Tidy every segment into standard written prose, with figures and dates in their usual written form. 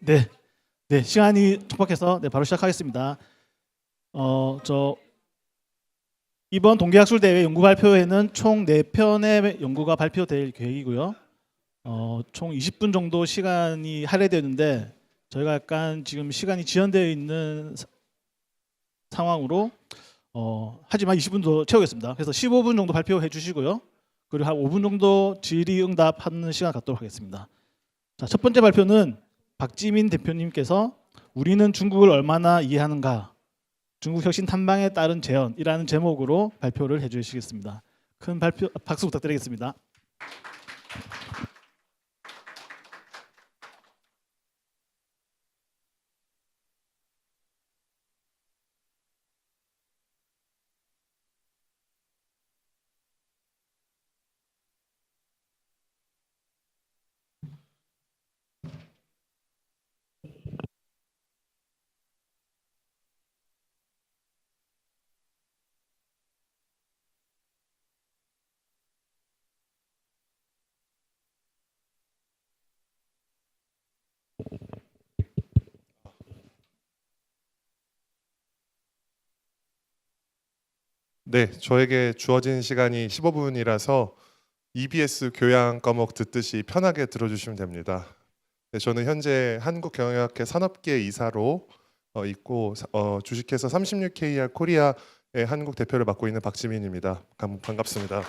네, 네 시간이 촉박해서 바로 시작하겠습니다. 저 이번 동계학술대회 연구 발표회는 총 4편의 연구가 발표될 계획이고요. 총 20분 정도 시간이 할애되는데 저희가 약간 지금 시간이 지연되어 있는 상황으로 하지만 20분 더 채우겠습니다. 그래서 15분 정도 발표해 주시고요. 그리고 한 5분 정도 질의응답하는 시간 갖도록 하겠습니다. 자, 첫 번째 발표는 박지민 대표님께서 우리는 중국을 얼마나 이해하는가? 중국 혁신 탐방에 따른 재현이라는 제목으로 발표를 해주시겠습니다. 큰 박수 부탁드리겠습니다. 네, 저에게 주어진 시간이 15분이라서 EBS 교양 과목 듣듯이 편하게 들어주시면 됩니다. 네, 저는 현재 한국경영학회 산업계 이사로 있고 주식회사 36KR 코리아의 한국 대표를 맡고 있는 박지민입니다. 반갑습니다.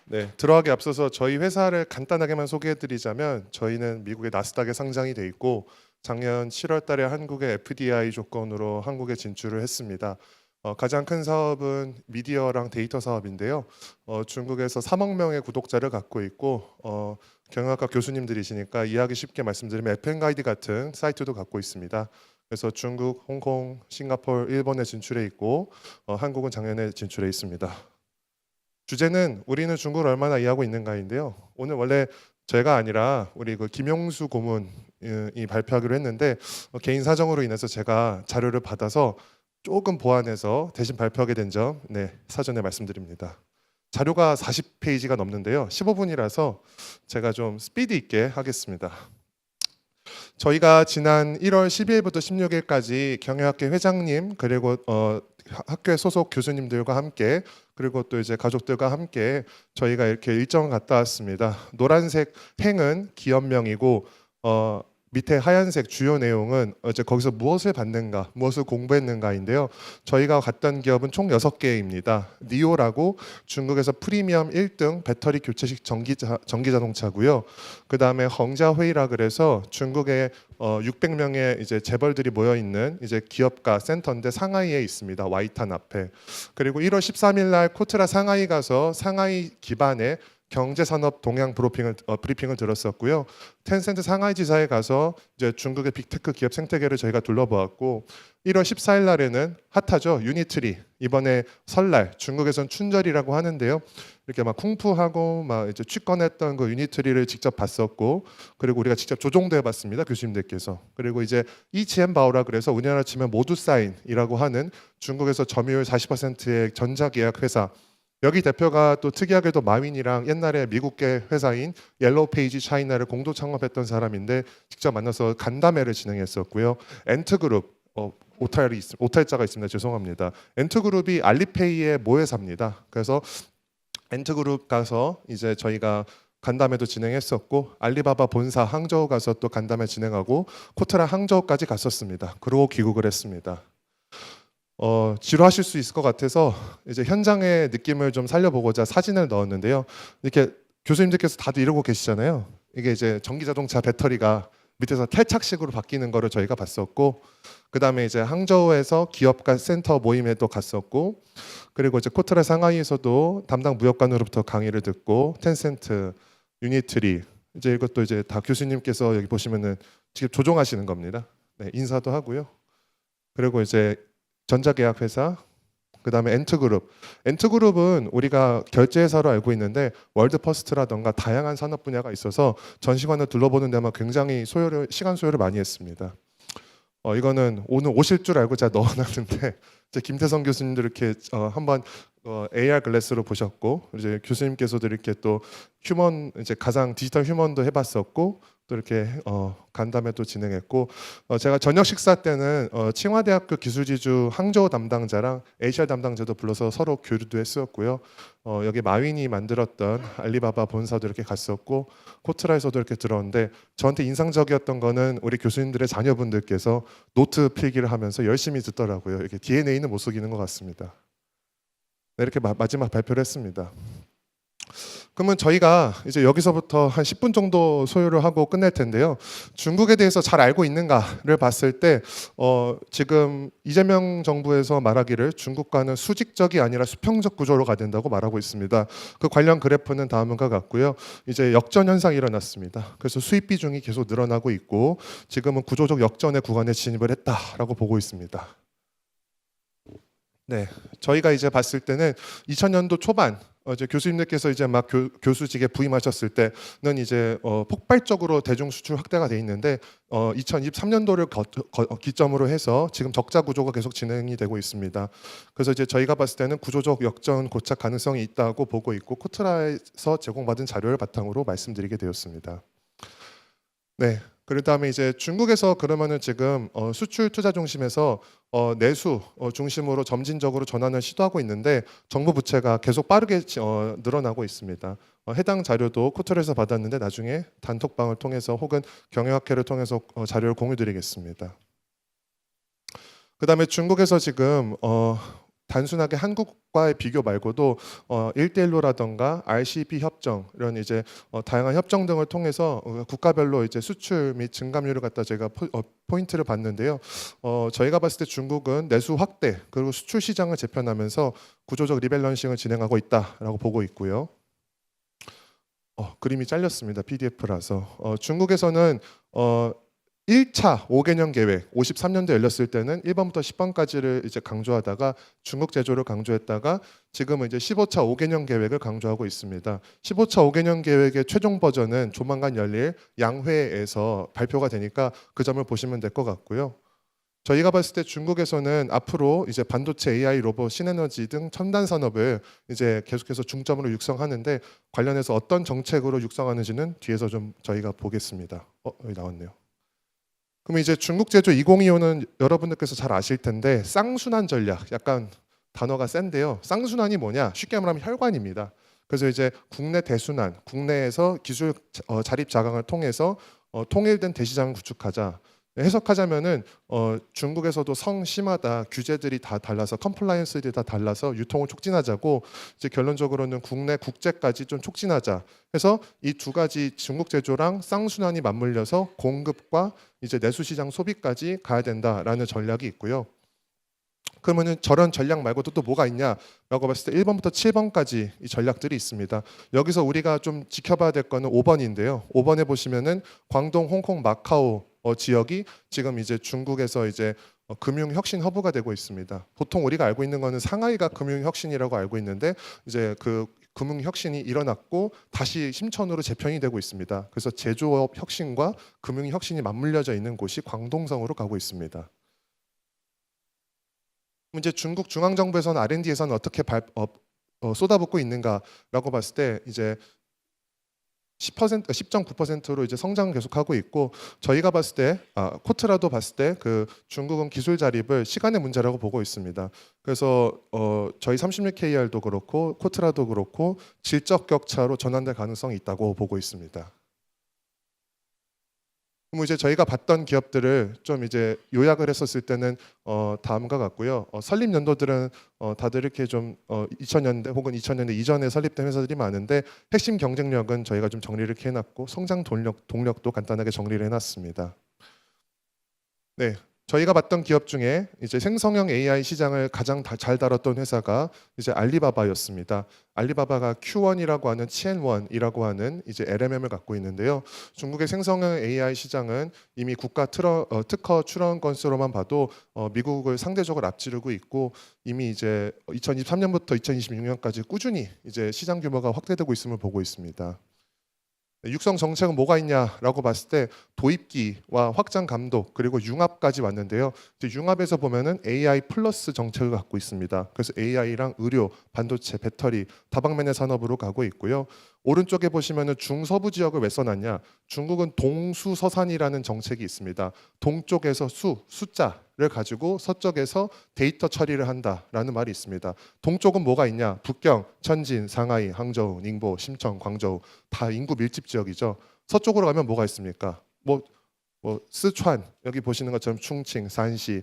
네, 들어가기 앞서서 저희 회사를 간단하게만 소개해드리자면 저희는 미국의 나스닥에 상장이 돼 있고 작년 7월 달에 한국의 FDI 조건으로 한국에 진출을 했습니다. 가장 큰 사업은 미디어랑 데이터 사업인데요. 중국에서 3억 명의 구독자를 갖고 있고 경영학과 교수님들이시니까 이해하기 쉽게 말씀드리면 FM가이드 같은 사이트도 갖고 있습니다. 그래서 중국, 홍콩, 싱가포르, 일본에 진출해 있고 한국은 작년에 진출해 있습니다. 주제는 우리는 중국을 얼마나 이해하고 있는가인데요. 오늘 원래 제가 아니라 우리 김용수 고문이 발표하기로 했는데 개인 사정으로 인해서 제가 자료를 받아서 조금 보완해서 대신 발표하게 된 점 사전에 말씀드립니다. 자료가 40페이지가 넘는데요. 15분이라서 제가 좀 스피드 있게 하겠습니다. 저희가 지난 1월 12일부터 16일까지 경영학회 회장님 그리고 학교의 소속 교수님들과 함께 그리고 또 이제 가족들과 함께 저희가 이렇게 일정을 갔다 왔습니다. 노란색 행은 기업명이고 밑에 하얀색 주요 내용은 이제 거기서 무엇을 받는가, 무엇을 공부했는가인데요. 저희가 갔던 기업은 총 6개입니다. 니오라고 중국에서 프리미엄 1등 배터리 교체식 전기 자동차고요. 그 다음에 헝자회이라 그래서 중국의 600명의 이제 재벌들이 모여 있는 이제 기업가 센터인데 상하이에 있습니다. 와이탄 앞에. 그리고 1월 13일 날 코트라 상하이 가서 상하이 기반의 경제산업 동향 브리핑을 들었었고요. 텐센트 상하이 지사에 가서 이제 중국의 빅테크 기업 생태계를 저희가 둘러보았고 1월 14일 날에는 핫하죠. 유니트리. 이번에 설날 중국에선 춘절이라고 하는데요. 이렇게 막 쿵푸하고 막 이제 취권했던 그 유니트리를 직접 봤었고 그리고 우리가 직접 조종도 해봤습니다. 교수님들께서. 그리고 이제 이치엔바오라 그래서 우리나라 치면 모두사인이라고 하는 중국에서 점유율 40%의 전자계약 회사 여기 대표가 또 특이하게도 마윈이랑 옛날에 미국계 회사인 옐로우페이지 차이나를 공동 창업했던 사람인데 직접 만나서 간담회를 진행했었고요. 엔트그룹 오탈자가 있습니다. 죄송합니다. 엔트그룹이 알리페이의 모회사입니다. 그래서 엔트그룹 가서 이제 저희가 간담회도 진행했었고 알리바바 본사 항저우 가서 또 간담회 진행하고 코트라 항저우까지 갔었습니다. 그러고 귀국을 했습니다. 지루하실 수 있을 것 같아서 이제 현장의 느낌을 좀 살려보고자 사진을 넣었는데요. 이렇게 교수님들께서 다들 이러고 계시잖아요. 이게 이제 전기자동차 배터리가 밑에서 탈착식으로 바뀌는 거를 저희가 봤었고 그 다음에 이제 항저우에서 기업가 센터 모임에도 갔었고 그리고 이제 코트라 상하이에서도 담당 무역관으로부터 강의를 듣고 텐센트, 유니트리 이제 이것도 이제 다 교수님께서 여기 보시면은 지금 조종하시는 겁니다. 네, 인사도 하고요. 그리고 이제 전자계약 회사, 그 다음에 엔트그룹은 우리가 결제회사로 알고 있는데 월드퍼스트라던가 다양한 산업 분야가 있어서 전시관을 둘러보는 데만 굉장히 시간 소요를 많이 했습니다. 이거는 오늘 오실 줄 알고 제가 넣어놨는데 이제 김태성 교수님도 이렇게 한번 AR 글래스로 보셨고, 이제 교수님께서도 이렇게 또 휴먼, 이제 가상 디지털 휴먼도 해봤었고, 또 이렇게 간담회도 진행했고, 제가 저녁 식사 때는 칭화대학교 기술지주 항저우 담당자랑 HR 담당자도 불러서 서로 교류도 했었고요. 여기 마윈이 만들었던 알리바바 본사도 이렇게 갔었고, 코트라에서도 이렇게 들었는데, 저한테 인상적이었던 거는 우리 교수님들의 자녀분들께서 노트 필기를 하면서 열심히 듣더라고요. 이렇게 DNA는 못 속이는 것 같습니다. 네, 이렇게 마지막 발표를 했습니다. 그러면 저희가 이제 여기서부터 한 10분 정도 소요를 하고 끝낼 텐데요. 중국에 대해서 잘 알고 있는가를 봤을 때 지금 이재명 정부에서 말하기를 중국과는 수직적이 아니라 수평적 구조로 가야 된다고 말하고 있습니다. 그 관련 그래프는 다음과 같고요. 이제 역전 현상이 일어났습니다. 그래서 수입 비중이 계속 늘어나고 있고 지금은 구조적 역전의 구간에 진입을 했다라고 보고 있습니다. 네, 저희가 이제 봤을 때는 2000년도 초반 이제 교수님들께서 이제 막 교수직에 부임하셨을 때는 이제 폭발적으로 대중 수출 확대가 돼 있는데 2023년도를 기점으로 해서 지금 적자 구조가 계속 진행이 되고 있습니다. 그래서 이제 저희가 봤을 때는 구조적 역전 고착 가능성이 있다고 보고 있고 코트라에서 제공받은 자료를 바탕으로 말씀드리게 되었습니다. 네. 그다음에 이제 중국에서 그러면은 지금 수출 투자 중심에서 내수 중심으로 점진적으로 전환을 시도하고 있는데 정부 부채가 계속 빠르게 늘어나고 있습니다. 해당 자료도 코트라에서 받았는데 나중에 단톡방을 통해서 혹은 경영학회를 통해서 자료를 공유드리겠습니다. 그다음에 중국에서 지금 단순하게 한국과의 비교 말고도 1대1로라던가 RCEP 협정 이런 이제 다양한 협정 등을 통해서 국가별로 이제 수출 및 증감률을 갖다 제가 포인트를 봤는데요. 저희가 봤을 때 중국은 내수 확대 그리고 수출 시장을 재편하면서 구조적 리밸런싱을 진행하고 있다라고 보고 있고요. 그림이 잘렸습니다. PDF라서. 중국에서는 1차 5개년 계획 53년도 열렸을 때는 1번부터 10번까지를 이제 강조하다가 중국 제조를 강조했다가 지금은 이제 15차 5개년 계획을 강조하고 있습니다. 15차 5개년 계획의 최종 버전은 조만간 열릴 양회에서 발표가 되니까 그 점을 보시면 될 것 같고요. 저희가 봤을 때 중국에서는 앞으로 이제 반도체, AI, 로봇, 신에너지 등 첨단 산업을 이제 계속해서 중점으로 육성하는데 관련해서 어떤 정책으로 육성하는지는 뒤에서 좀 저희가 보겠습니다. 여기 나왔네요. 그럼 이제 중국 제조 2025는 여러분들께서 잘 아실 텐데 쌍순환 전략, 약간 단어가 센데요. 쌍순환이 뭐냐? 쉽게 말하면 혈관입니다. 그래서 이제 국내 대순환, 국내에서 기술 자립 자강을 통해서 통일된 대시장을 구축하자. 해석하자면은 중국에서도 성심하다, 규제들이 다 달라서 컴플라이언스들이 다 달라서 유통을 촉진하자고 이제 결론적으로는 국내 국제까지 좀 촉진하자. 해서 이 두 가지 중국 제조랑 쌍순환이 맞물려서 공급과 이제 내수 시장 소비까지 가야 된다라는 전략이 있고요. 그러면은 저런 전략 말고도 또 뭐가 있냐라고 봤을 때 1번부터 7번까지 이 전략들이 있습니다. 여기서 우리가 좀 지켜봐야 될 거는 5번인데요. 5번에 보시면은 광동, 홍콩, 마카오 지역이 지금 이제 중국에서 이제 금융 혁신 허브가 되고 있습니다. 보통 우리가 알고 있는 거는 상하이가 금융 혁신이라고 알고 있는데 이제 그 금융 혁신이 일어났고 다시 심천으로 재편이 되고 있습니다. 그래서 제조업 혁신과 금융 혁신이 맞물려져 있는 곳이 광동성으로 가고 있습니다. 이제 중국 중앙 정부에서는 R&D에서는 어떻게 쏟아붓고 있는가라고 봤을 때 이제 10.9%로 이제 성장을 계속하고 있고 저희가 봤을 때 코트라도 봤을 때 그 중국은 기술 자립을 시간의 문제라고 보고 있습니다. 그래서 저희 36KR도 그렇고 코트라도 그렇고 질적 격차로 전환될 가능성이 있다고 보고 있습니다. 그럼 이제 저희가 봤던 기업들을 좀 이제 요약을 했었을 때는 다음과 같고요. 설립 연도들은 다들 이렇게 좀 2000년대 혹은 2000년대 이전에 설립된 회사들이 많은데 핵심 경쟁력은 저희가 좀 정리를 이렇게 해놨고 성장 동력도 간단하게 정리를 해놨습니다. 네. 저희가 봤던 기업 중에 이제 생성형 AI 시장을 가장 잘 다뤘던 회사가 이제 알리바바였습니다. 알리바바가 Q1이라고 하는 치엔1이라고 하는 이제 LMM을 갖고 있는데요. 중국의 생성형 AI 시장은 이미 국가 특허 출원 건수로만 봐도 미국을 상대적으로 앞지르고 있고 이미 이제 2023년부터 2026년까지 꾸준히 이제 시장 규모가 확대되고 있음을 보고 있습니다. 육성 정책은 뭐가 있냐라고 봤을 때 도입기와 확장 감독 그리고 융합까지 왔는데요. 이제 융합에서 보면은 AI 플러스 정책을 갖고 있습니다. 그래서 AI랑 의료, 반도체, 배터리 다방면의 산업으로 가고 있고요. 오른쪽에 보시면은 중서부 지역을 왜 써놨냐? 중국은 동수서산이라는 정책이 있습니다. 동쪽에서 숫자를 가지고 서쪽에서 데이터 처리를 한다라는 말이 있습니다. 동쪽은 뭐가 있냐? 북경, 천진, 상하이, 항저우, 닝보, 심청, 광저우 다 인구 밀집 지역이죠. 서쪽으로 가면 뭐가 있습니까? 뭐 스촨 여기 보시는 것처럼 충칭, 산시,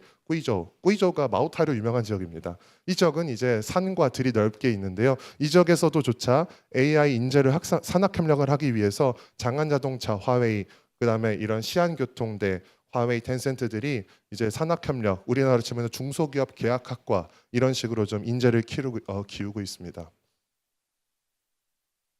꾸이저우가 마오타이로 유명한 지역입니다. 이 지역은 이제 산과 들이 넓게 있는데요. 이 지역에서도조차 AI 인재를 산학 협력을 하기 위해서 장안자동차, 화웨이, 그다음에 이런 시안교통대, 화웨이, 텐센트들이 이제 산학 협력, 우리나라로 치면 중소기업 계약학과 이런 식으로 좀 인재를 키우고 있습니다.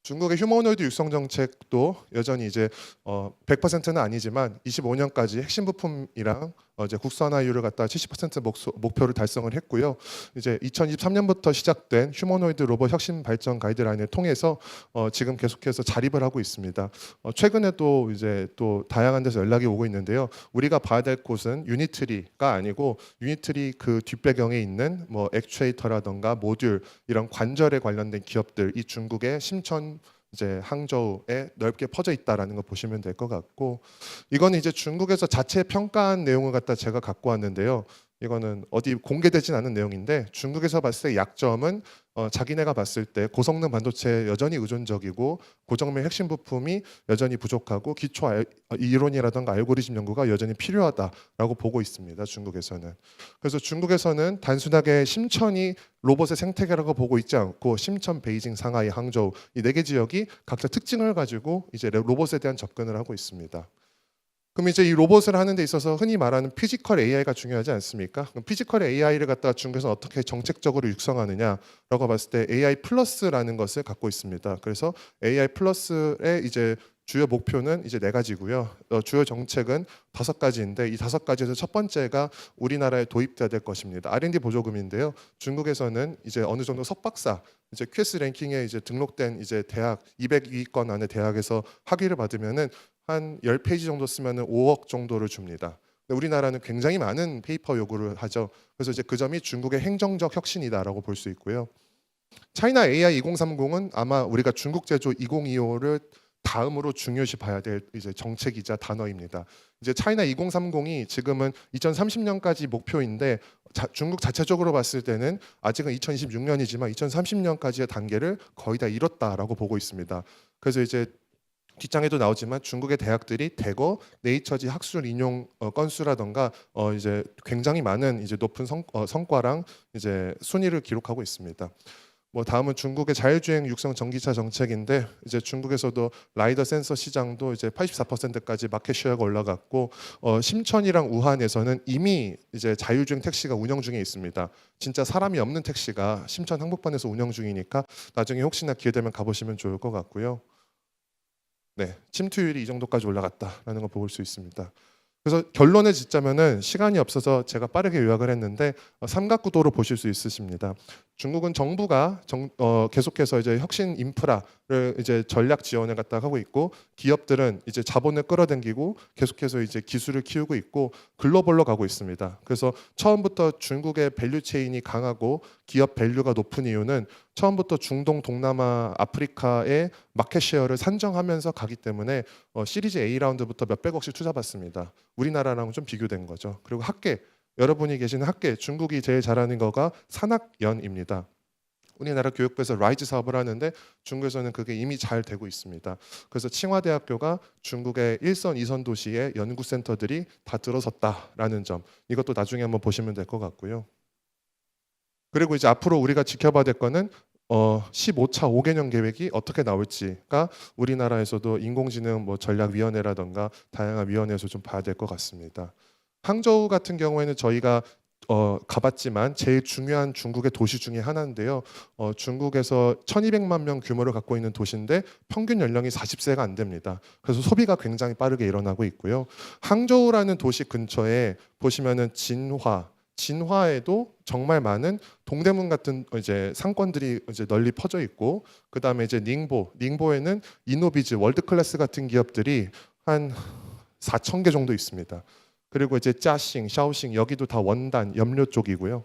중국의 휴머노이드 육성 정책도 여전히 이제 100%는 아니지만 25년까지 핵심 부품이랑 이제 국산화율을 갖다 70% 목표를 달성을 했고요. 이제 2023년부터 시작된 휴머노이드 로봇 혁신 발전 가이드라인을 통해서 지금 계속해서 자립을 하고 있습니다. 최근에도 이제 또 다양한 데서 연락이 오고 있는데요. 우리가 봐야 될 곳은 유니트리가 아니고 유니트리 그 뒷배경에 있는 뭐 액추에이터라던가 모듈 이런 관절에 관련된 기업들 이 중국의 심천 이제 항저우에 넓게 퍼져 있다라는 거 보시면 될 것 같고 이거는 이제 중국에서 자체 평가한 내용을 갖다 제가 갖고 왔는데요. 이거는 어디 공개되진 않은 내용인데 중국에서 봤을 때 약점은 자기네가 봤을 때 고성능 반도체에 여전히 의존적이고 고정밀 핵심 부품이 여전히 부족하고 기초 이론이라든가 알고리즘 연구가 여전히 필요하다라고 보고 있습니다. 중국에서는. 그래서 중국에서는 단순하게 심천이 로봇의 생태계라고 보고 있지 않고 심천, 베이징, 상하이, 항저우 이 4개 지역이 각자 특징을 가지고 이제 로봇에 대한 접근을 하고 있습니다. 그럼 이제 이 로봇을 하는 데 있어서 흔히 말하는 피지컬 AI가 중요하지 않습니까? 그럼 피지컬 AI를 갖다가 중국에서 어떻게 정책적으로 육성하느냐라고 봤을 때 AI 플러스라는 것을 갖고 있습니다. 그래서 AI 플러스의 이제 주요 목표는 이제 4가지고요. 주요 정책은 5가지인데 이 5가지에서 첫 번째가 우리나라에 도입돼야 될 것입니다. R&D 보조금인데요. 중국에서는 이제 어느 정도 석박사 이제 QS 랭킹에 이제 등록된 이제 대학 202건 안에 대학에서 학위를 받으면은 한 10페이지 정도 쓰면은 5억 정도를 줍니다. 우리나라는 굉장히 많은 페이퍼 요구를 하죠. 그래서 이제 그 점이 중국의 행정적 혁신이다라고 볼 수 있고요. 차이나 AI 2030은 아마 우리가 중국 제조 2025를 다음으로 중요시 봐야 될 이제 정책이자 단어입니다. 이제 차이나 2030이 지금은 2030년까지 목표인데 중국 자체적으로 봤을 때는 아직은 2026년이지만 2030년까지의 단계를 거의 다 이뤘다라고 보고 있습니다. 그래서 이제 뒷장에도 나오지만 중국의 대학들이 대거 네이처지 학술 인용 건수라던가 이제 굉장히 많은 이제 높은 성과랑 이제 순위를 기록하고 있습니다. 뭐 다음은 중국의 자율주행 육성 전기차 정책인데 이제 중국에서도 라이더 센서 시장도 이제 84%까지 마켓 쉐어가 올라갔고 심천이랑 우한에서는 이미 이제 자율주행 택시가 운영 중에 있습니다. 진짜 사람이 없는 택시가 심천 항복판에서 운영 중이니까 나중에 혹시나 기회 되면 가보시면 좋을 것 같고요. 네, 침투율이 이 정도까지 올라갔다라는 걸 볼 수 있습니다. 그래서 결론을 짓자면은 시간이 없어서 제가 빠르게 요약을 했는데 삼각구도로 보실 수 있으십니다. 중국은 정부가 계속해서 이제 혁신 인프라를 이제 전략 지원을 갖다 하고 있고 기업들은 이제 자본을 끌어당기고 계속해서 이제 기술을 키우고 있고 글로벌로 가고 있습니다. 그래서 처음부터 중국의 밸류 체인이 강하고 기업 밸류가 높은 이유는 처음부터 중동, 동남아, 아프리카의 마켓 쉐어를 산정하면서 가기 때문에 시리즈 A 라운드부터 몇백억씩 투자받습니다. 우리나라랑 좀 비교된 거죠. 그리고 학계 여러분이 계시는 학계 중국이 제일 잘하는 거가 산학연입니다. 우리나라 교육부에서 라이즈 사업을 하는데 중국에서는 그게 이미 잘 되고 있습니다. 그래서 칭화대학교가 중국의 1선, 2선 도시의 연구센터들이 다 들어섰다라는 점 이것도 나중에 한번 보시면 될 것 같고요. 그리고 이제 앞으로 우리가 지켜봐야 될 거는 15차 5개년 계획이 어떻게 나올지가 우리나라에서도 인공지능 뭐 전략위원회라던가 다양한 위원회에서 좀 봐야 될 것 같습니다. 항저우 같은 경우에는 저희가 가봤지만 제일 중요한 중국의 도시 중에 하나인데요. 중국에서 1200만 명 규모를 갖고 있는 도시인데 평균 연령이 40세가 안 됩니다. 그래서 소비가 굉장히 빠르게 일어나고 있고요. 항저우라는 도시 근처에 보시면은 진화, 진화에도 정말 많은 동대문 같은 이제 상권들이 이제 널리 퍼져 있고, 그다음에 이제 닝보에는 이노비즈, 월드클래스 같은 기업들이 한 4,000개 정도 있습니다. 그리고 이제 짜싱, 샤오싱 여기도 다 원단, 염료 쪽이고요.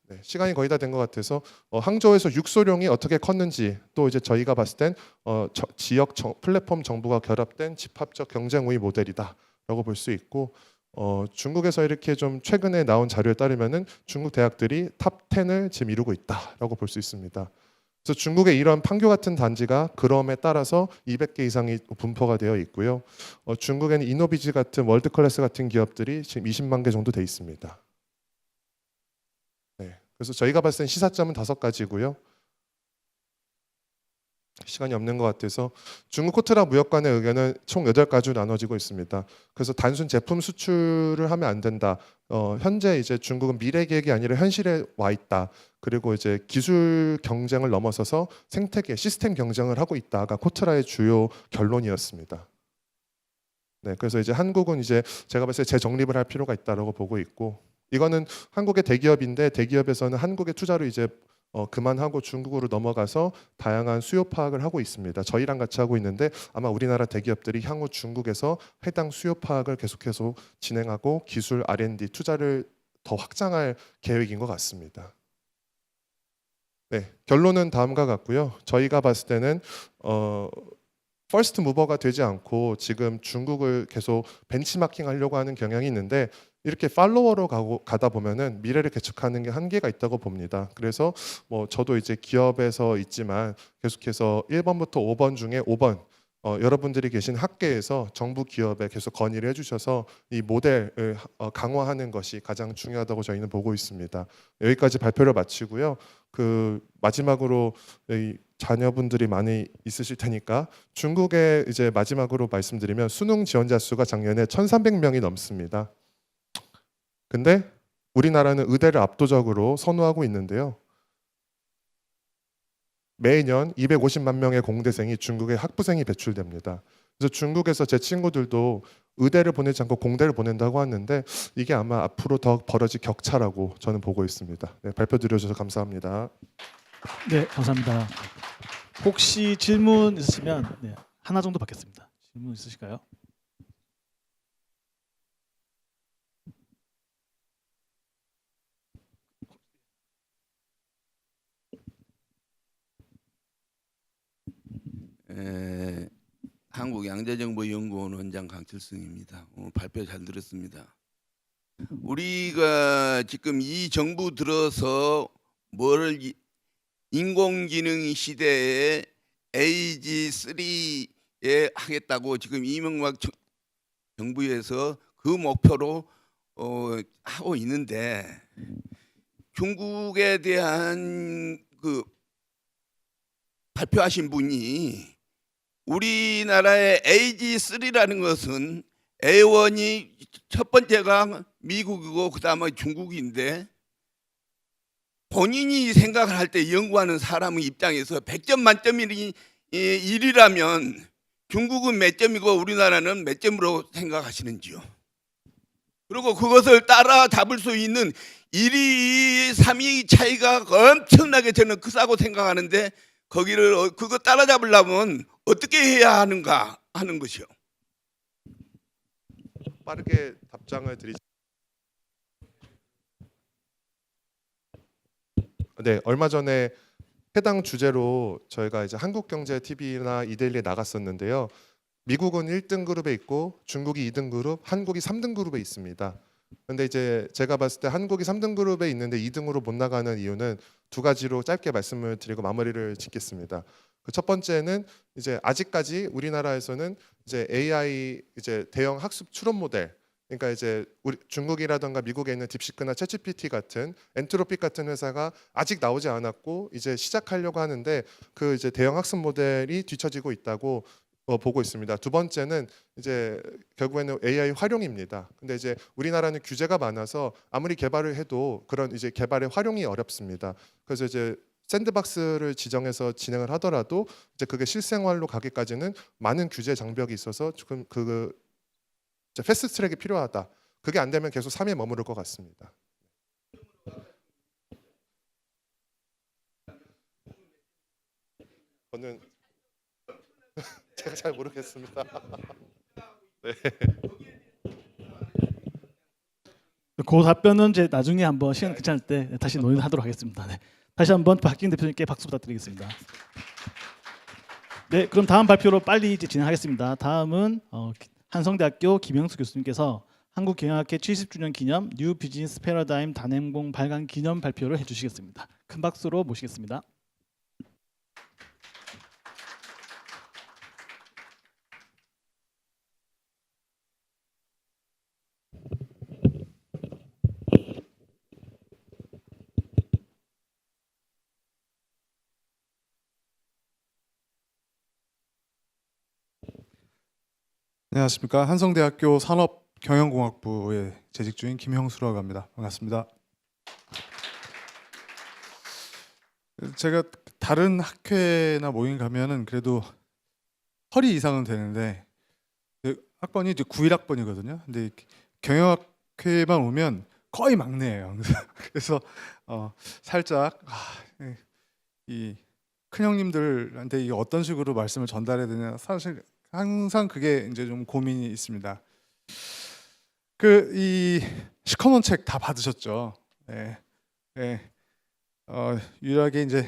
네, 시간이 거의 다 된 것 같아서 항저우에서 육소룡이 어떻게 컸는지, 또 이제 저희가 봤을 땐 지역 플랫폼 정부가 결합된 집합적 경쟁 우위 모델이다라고 볼 수 있고, 중국에서 이렇게 좀 최근에 나온 자료에 따르면은 중국 대학들이 탑 10을 지금 이루고 있다라고 볼 수 있습니다. 그래서 중국의 이런 판교 같은 단지가 그럼에 따라서 200개 이상이 분포가 되어 있고요. 중국에는 이노비즈 같은 월드클래스 같은 기업들이 지금 20만 개 정도 돼 있습니다. 네, 그래서 저희가 봤을 땐 시사점은 5가지고요. 시간이 없는 것 같아서 중국 코트라 무역관의 의견은 총 8가지로 나눠지고 있습니다. 그래서 단순 제품 수출을 하면 안 된다. 현재 이제 중국은 미래 계획이 아니라 현실에 와 있다. 그리고 이제 기술 경쟁을 넘어서서 생태계, 시스템 경쟁을 하고 있다가 코트라의 주요 결론이었습니다. 네, 그래서 이제 한국은 이제 제가 봤을 때 재정립을 할 필요가 있다라고 보고 있고, 이거는 한국의 대기업인데 대기업에서는 한국의 투자를 이제 그만하고 중국으로 넘어가서 다양한 수요 파악을 하고 있습니다. 저희랑 같이 하고 있는데 아마 우리나라 대기업들이 향후 중국에서 해당 수요 파악을 계속해서 진행하고 기술 R&D 투자를 더 확장할 계획인 것 같습니다. 네, 결론은 다음과 같고요. 저희가 봤을 때는 퍼스트 무버가 되지 않고 지금 중국을 계속 벤치마킹 하려고 하는 경향이 있는데, 이렇게 팔로워로 가다 보면은 미래를 개척하는 게 한계가 있다고 봅니다. 그래서 저도 이제 기업에서 있지만 계속해서 1번부터 5번 중에 5번 여러분들이 계신 학계에서 정부 기업에 계속 건의를 해주셔서 이 모델을 강화하는 것이 가장 중요하다고 저희는 보고 있습니다. 여기까지 발표를 마치고요. 그 마지막으로 자녀분들이 많이 있으실 테니까 중국에 이제 마지막으로 말씀드리면 수능 지원자 수가 작년에 1,300명이 넘습니다. 근데 우리나라는 의대를 압도적으로 선호하고 있는데요. 매년 250만 명의 공대생이 중국에 학부생이 배출됩니다. 그래서 중국에서 제 친구들도 의대를 보내지 않고 공대를 보낸다고 하는데 이게 아마 앞으로 더 벌어질 격차라고 저는 보고 있습니다. 네, 발표 드려주셔서 감사합니다. 네, 감사합니다. 혹시 질문 있으시면 네, 하나 정도 받겠습니다. 질문 있으실까요? 한국양재정보연구원 원장 강철승입니다. 발표 잘 들었습니다. 우리가 지금 이 정부 들어서 인공지능 시대에 AG3에 하겠다고 지금 이명박 정부에서 그 목표로 하고 있는데, 중국에 대한 그 발표하신 분이 우리나라의 AG3라는 것은 A1이 첫 번째가 미국이고 그다음에 중국인데, 본인이 생각을 할 때 연구하는 사람의 입장에서 100점 만점이 1이라면 중국은 몇 점이고 우리나라는 몇 점으로 생각하시는지요? 그리고 그것을 따라잡을 수 있는 1위, 3위 차이가 엄청나게 저는 크다고 생각하는데, 거기를 그거 따라잡으려면 어떻게 해야 하는가 하는 것이요. 빠르게 답장을 드리죠. 네, 얼마 전에 해당 주제로 저희가 이제 한국경제TV나 이데일리에 나갔었는데요. 미국은 1등 그룹에 있고 중국이 2등 그룹, 한국이 3등 그룹에 있습니다. 근데 이제 제가 봤을 때 한국이 3등 그룹에 있는데 2등으로 못 나가는 이유는 2가지로 짧게 말씀을 드리고 마무리를 짓겠습니다. 그 첫 번째는 이제 아직까지 우리나라에서는 이제 AI 이제 대형 학습 추론 모델, 그러니까 이제 우리 중국이라든가 미국에 있는 딥시크나 챗GPT 같은 엔트로픽 같은 회사가 아직 나오지 않았고 이제 시작하려고 하는데, 그 이제 대형 학습 모델이 뒤처지고 있다고 보고 있습니다. 두 번째는 이제 결국에는 AI 활용입니다. 근데 이제 우리나라는 규제가 많아서 아무리 개발을 해도 그런 이제 개발의 활용이 어렵습니다. 그래서 이제 샌드박스를 지정해서 진행을 하더라도 이제 그게 실생활로 가기까지는 많은 규제 장벽이 있어서 지금 그 패스트 트랙이 필요하다. 그게 안 되면 계속 3위에 머무를 것 같습니다. 저는 제가 잘 모르겠습니다. 네. 그 답변은 이제 나중에 한번 시간 괜찮을 때 다시 논의하도록 하겠습니다. 네. 다시 한번 박진 대표님께 박수 부탁드리겠습니다. 네, 그럼 다음 발표로 빨리 이제 진행하겠습니다. 다음은 한성대학교 김영수 교수님께서 한국경영학회 70주년 기념 뉴 비즈니스 패러다임 단행본 발간 기념 발표를 해주시겠습니다. 큰 박수로 모시겠습니다. 안녕하십니까. 한성대학교 산업경영공학부에 재직 중인 김형수라고 합니다. 반갑습니다. 제가 다른 학회나 모임 가면은 그래도 허리 이상은 되는데 학번이 이제 91학번이거든요. 근데 경영학회만 오면 거의 막내예요. 그래서 살짝 이 큰형님들한테 이게 어떤 식으로 말씀을 전달해야 되냐 사실 항상 그게 이제 좀 고민이 있습니다. 이 시커먼 책 다 받으셨죠? 네. 네. 유일하게 이제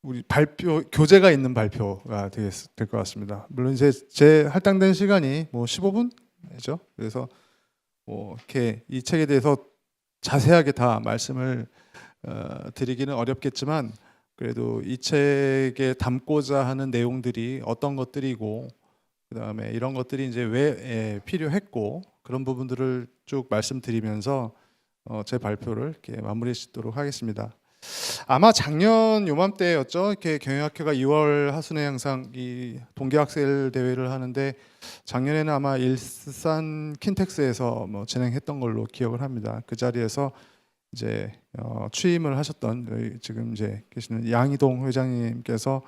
우리 발표 교재가 있는 발표가 될 것 같습니다. 물론 이제 제 할당된 시간이 뭐 15분이죠. 그래서 뭐 이렇게 이 책에 대해서 자세하게 다 말씀을 드리기는 어렵겠지만. 그래도 이 책에 담고자 하는 내용들이 어떤 것들이고 그다음에 이런 것들이 이제 왜 필요했고 그런 부분들을 쭉 말씀드리면서 제 발표를 이렇게 마무리 짓도록 하겠습니다. 아마 작년 요맘때였죠. 이렇게 경영학회가 2월 하순에 항상 이 동계학생 대회를 하는데 작년에는 아마 일산 킨텍스에서 뭐 진행했던 걸로 기억을 합니다. 그 자리에서 이제 취임을 하셨던 지금 이제 계시는 양이동 회장님께서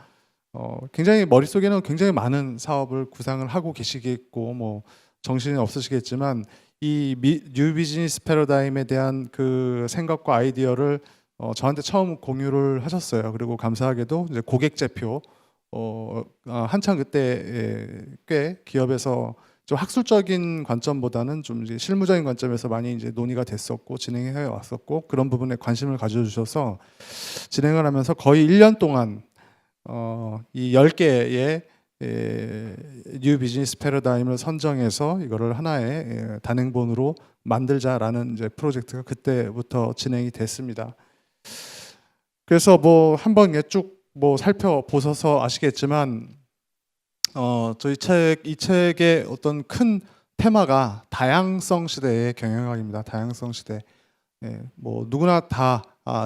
굉장히 머릿속에는 굉장히 많은 사업을 구상을 하고 계시겠고 뭐 정신이 없으시겠지만 이 뉴 비즈니스 패러다임에 대한 그 생각과 아이디어를 저한테 처음 공유를 하셨어요. 그리고 감사하게도 이제 고객 제표 한창 그때 꽤 기업에서 좀 학술적인 관점보다는 좀 이제 실무적인 관점에서 많이 이제 논의가 됐었고 진행해 왔었고 그런 부분에 관심을 가져주셔서 진행을 하면서 거의 1년 동안 이 10개의 뉴 비즈니스 패러다임을 선정해서 이거를 하나의 단행본으로 만들자라는 이제 프로젝트가 그때부터 진행이 됐습니다. 그래서 뭐 한번 쭉 뭐 살펴보셔서 아시겠지만 저희 이 책의 어떤 큰 테마가 다양성 시대의 경영학입니다. 다양성 시대. 뭐 누구나 다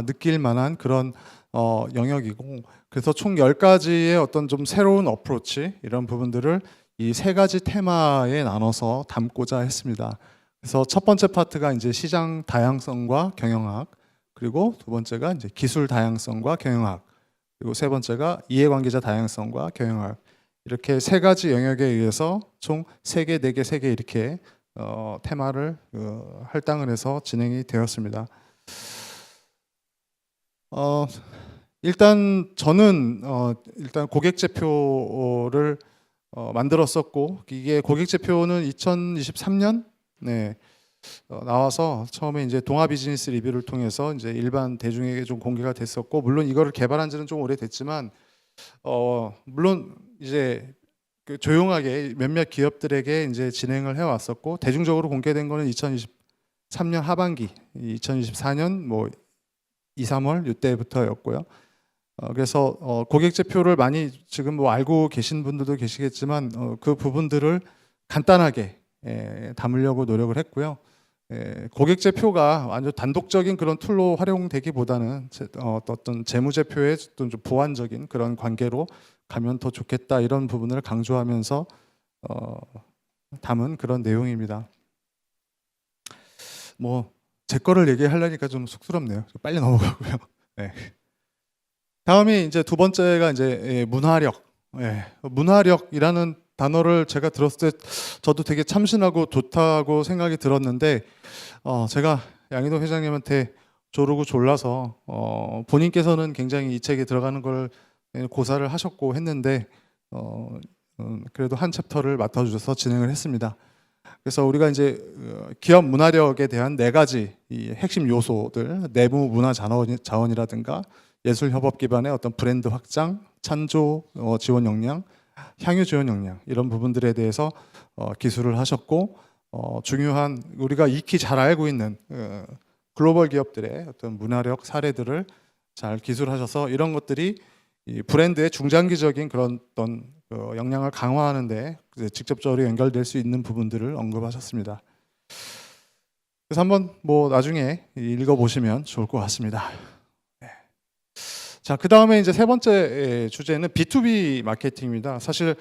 느낄 만한 그런 영역이고 그래서 총 10가지의 어떤 좀 새로운 어프로치 이런 부분들을 이 3가지 테마에 나눠서 담고자 했습니다. 그래서 첫 번째 파트가 이제 시장 다양성과 경영학, 그리고 두 번째가 이제 기술 다양성과 경영학, 그리고 세 번째가 이해관계자 다양성과 경영학. 이렇게 3가지 영역에 의해서 총 3개, 4개, 3개 이렇게 테마를 할당을 해서 진행이 되었습니다. 일단 저는 일단 고객제표를 만들었었고 이게 고객제표는 2023년 나와서 처음에 이제 동아 비즈니스 리뷰를 통해서 이제 일반 대중에게 좀 공개가 됐었고 물론 이거를 개발한 지는 좀 오래됐지만 물론 이제 그 조용하게 몇몇 기업들에게 이제 진행을 해왔었고 대중적으로 공개된 거는 2023년 하반기, 2024년 뭐 2, 3월 이때부터였고요. 그래서 고객제표를 많이 지금 뭐 알고 계신 분들도 계시겠지만 그 부분들을 간단하게 담으려고 노력을 했고요. 고객제표가 완전 단독적인 그런 툴로 활용되기보다는 어떤 재무제표의 좀 보완적인 그런 관계로 가면 더 좋겠다 이런 부분을 강조하면서 담은 그런 내용입니다. 뭐 제 거를 얘기하려니까 좀 쑥스럽네요. 빨리 넘어가고요. 다음이 이제 두 번째가 이제 문화력. 문화력이라는 단어를 제가 들었을 때 저도 되게 참신하고 좋다고 생각이 들었는데 제가 양희동 회장님한테 조르고 졸라서 본인께서는 굉장히 이 책에 들어가는 걸 고사를 하셨고 했는데 그래도 한 챕터를 맡아주셔서 진행을 했습니다. 그래서 우리가 이제 기업 문화력에 대한 4가지 이 핵심 요소들, 내부 문화 자원이라든가 예술 협업 기반의 어떤 브랜드 확장, 찬조 지원 역량, 향유 지원 역량 이런 부분들에 대해서 기술을 하셨고 중요한 우리가 익히 잘 알고 있는 글로벌 기업들의 어떤 문화력 사례들을 잘 기술하셔서 이런 것들이 이 브랜드의 중장기적인 그런 어떤 역량을 강화하는데 직접적으로 연결될 수 있는 부분들을 언급하셨습니다. 그래서 한번 뭐 나중에 읽어보시면 좋을 것 같습니다. 네. 자, 그 다음에 이제 세 번째 주제는 B2B 마케팅입니다. 사실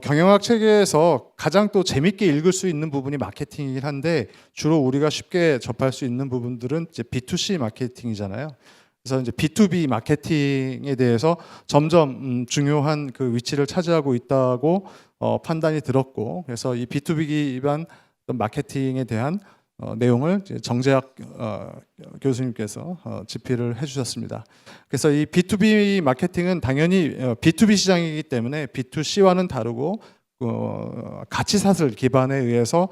경영학 책에서 가장 또 재밌게 읽을 수 있는 부분이 마케팅이긴 한데 주로 우리가 쉽게 접할 수 있는 부분들은 이제 B2C 마케팅이잖아요. 그래서 이제 B2B 마케팅에 대해서 점점 중요한 그 위치를 차지하고 있다고 판단이 들었고, 그래서 이 B2B 기반 마케팅에 대한 내용을 이제 정재학 교수님께서 집필을 해주셨습니다. 그래서 이 B2B 마케팅은 당연히 B2B 시장이기 때문에 B2C와는 다르고 가치사슬 기반에 의해서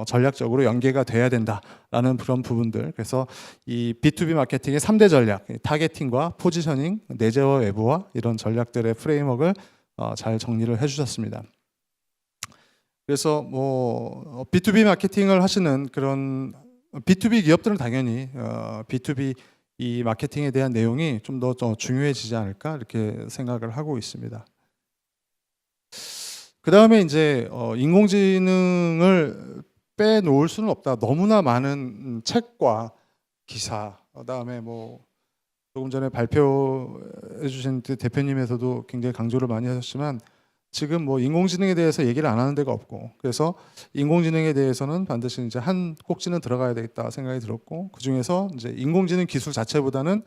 전략적으로 연계가 돼야 된다라는 그런 부분들. 그래서 이 B2B 마케팅의 3대 전략, 타겟팅과 포지셔닝, 내재와 외부화 이런 전략들의 프레임워크를 잘 정리를 해주셨습니다. 그래서 뭐 B2B 마케팅을 하시는 그런 B2B 기업들은 당연히 B2B 이 마케팅에 대한 내용이 좀 더 중요해지지 않을까 이렇게 생각을 하고 있습니다. 그 다음에 이제 인공지능을 빼놓을 수는 없다. 너무나 많은 책과 기사, 그다음에 뭐 조금 전에 발표해 주신 대표님에서도 굉장히 강조를 많이 하셨지만 지금 뭐 인공지능에 대해서 얘기를 안 하는 데가 없고, 그래서 인공지능에 대해서는 반드시 이제 한 꼭지는 들어가야 되겠다 생각이 들었고, 그 중에서 이제 인공지능 기술 자체보다는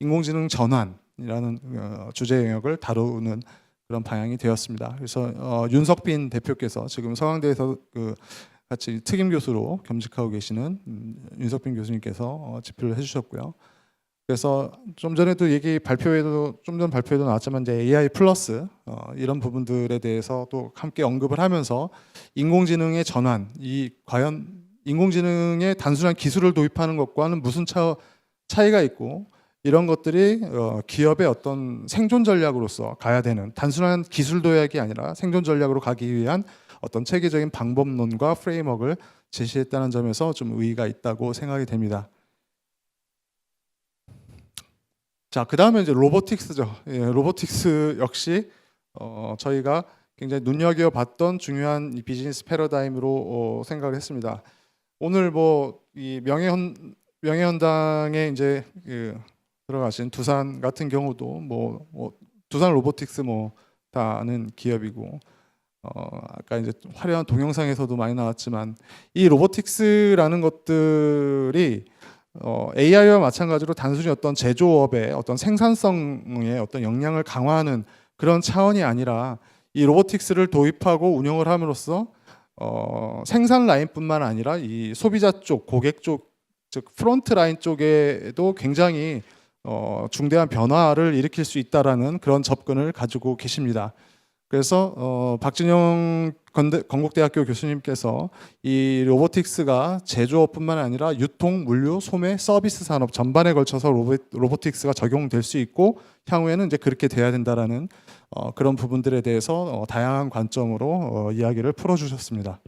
인공지능 전환이라는 주제 영역을 다루는 그런 방향이 되었습니다. 그래서 윤석빈 대표께서 지금 서강대에서 같이 특임 교수로 겸직하고 계시는 윤석빈 교수님께서 집필을 해주셨고요. 그래서 좀 전에도 좀 전 발표에도 나왔지만 이제 AI 플러스 이런 부분들에 대해서 또 함께 언급을 하면서 인공지능의 전환, 이 과연 인공지능의 단순한 기술을 도입하는 것과는 무슨 차이가 있고, 이런 것들이 기업의 어떤 생존 전략으로서 가야 되는, 단순한 기술 도약이 아니라 생존 전략으로 가기 위한 어떤 체계적인 방법론과 프레임워크를 제시했다는 점에서 좀 의의가 있다고 생각이 됩니다. 자, 그 다음에 이제 로보틱스죠. 예, 로보틱스 역시 저희가 굉장히 눈여겨봤던 중요한 이 비즈니스 패러다임으로 생각을 했습니다. 오늘 뭐 이 명예헌당에 이제 들어가신 두산 같은 경우도 뭐 두산 로보틱스 뭐 다 아는 기업이고, 아까 이제 화려한 동영상에서도 많이 나왔지만 이 로보틱스라는 것들이 AI와 마찬가지로 단순히 어떤 제조업의 어떤 생산성의 어떤 역량을 강화하는 그런 차원이 아니라 이 로보틱스를 도입하고 운영을 함으로써 생산 라인뿐만 아니라 이 소비자 쪽, 고객 쪽, 즉 프론트 라인 쪽에도 굉장히 중대한 변화를 일으킬 수 있다라는 그런 접근을 가지고 계십니다. 그래서 박진영 건국대학교 교수님께서 이 로보틱스가 제조업뿐만 아니라 유통, 물류, 소매, 서비스 산업 전반에 걸쳐서 로보틱스가 적용될 수 있고 향후에는 이제 그렇게 돼야 된다라는 그런 부분들에 대해서 다양한 관점으로 이야기를 풀어주셨습니다.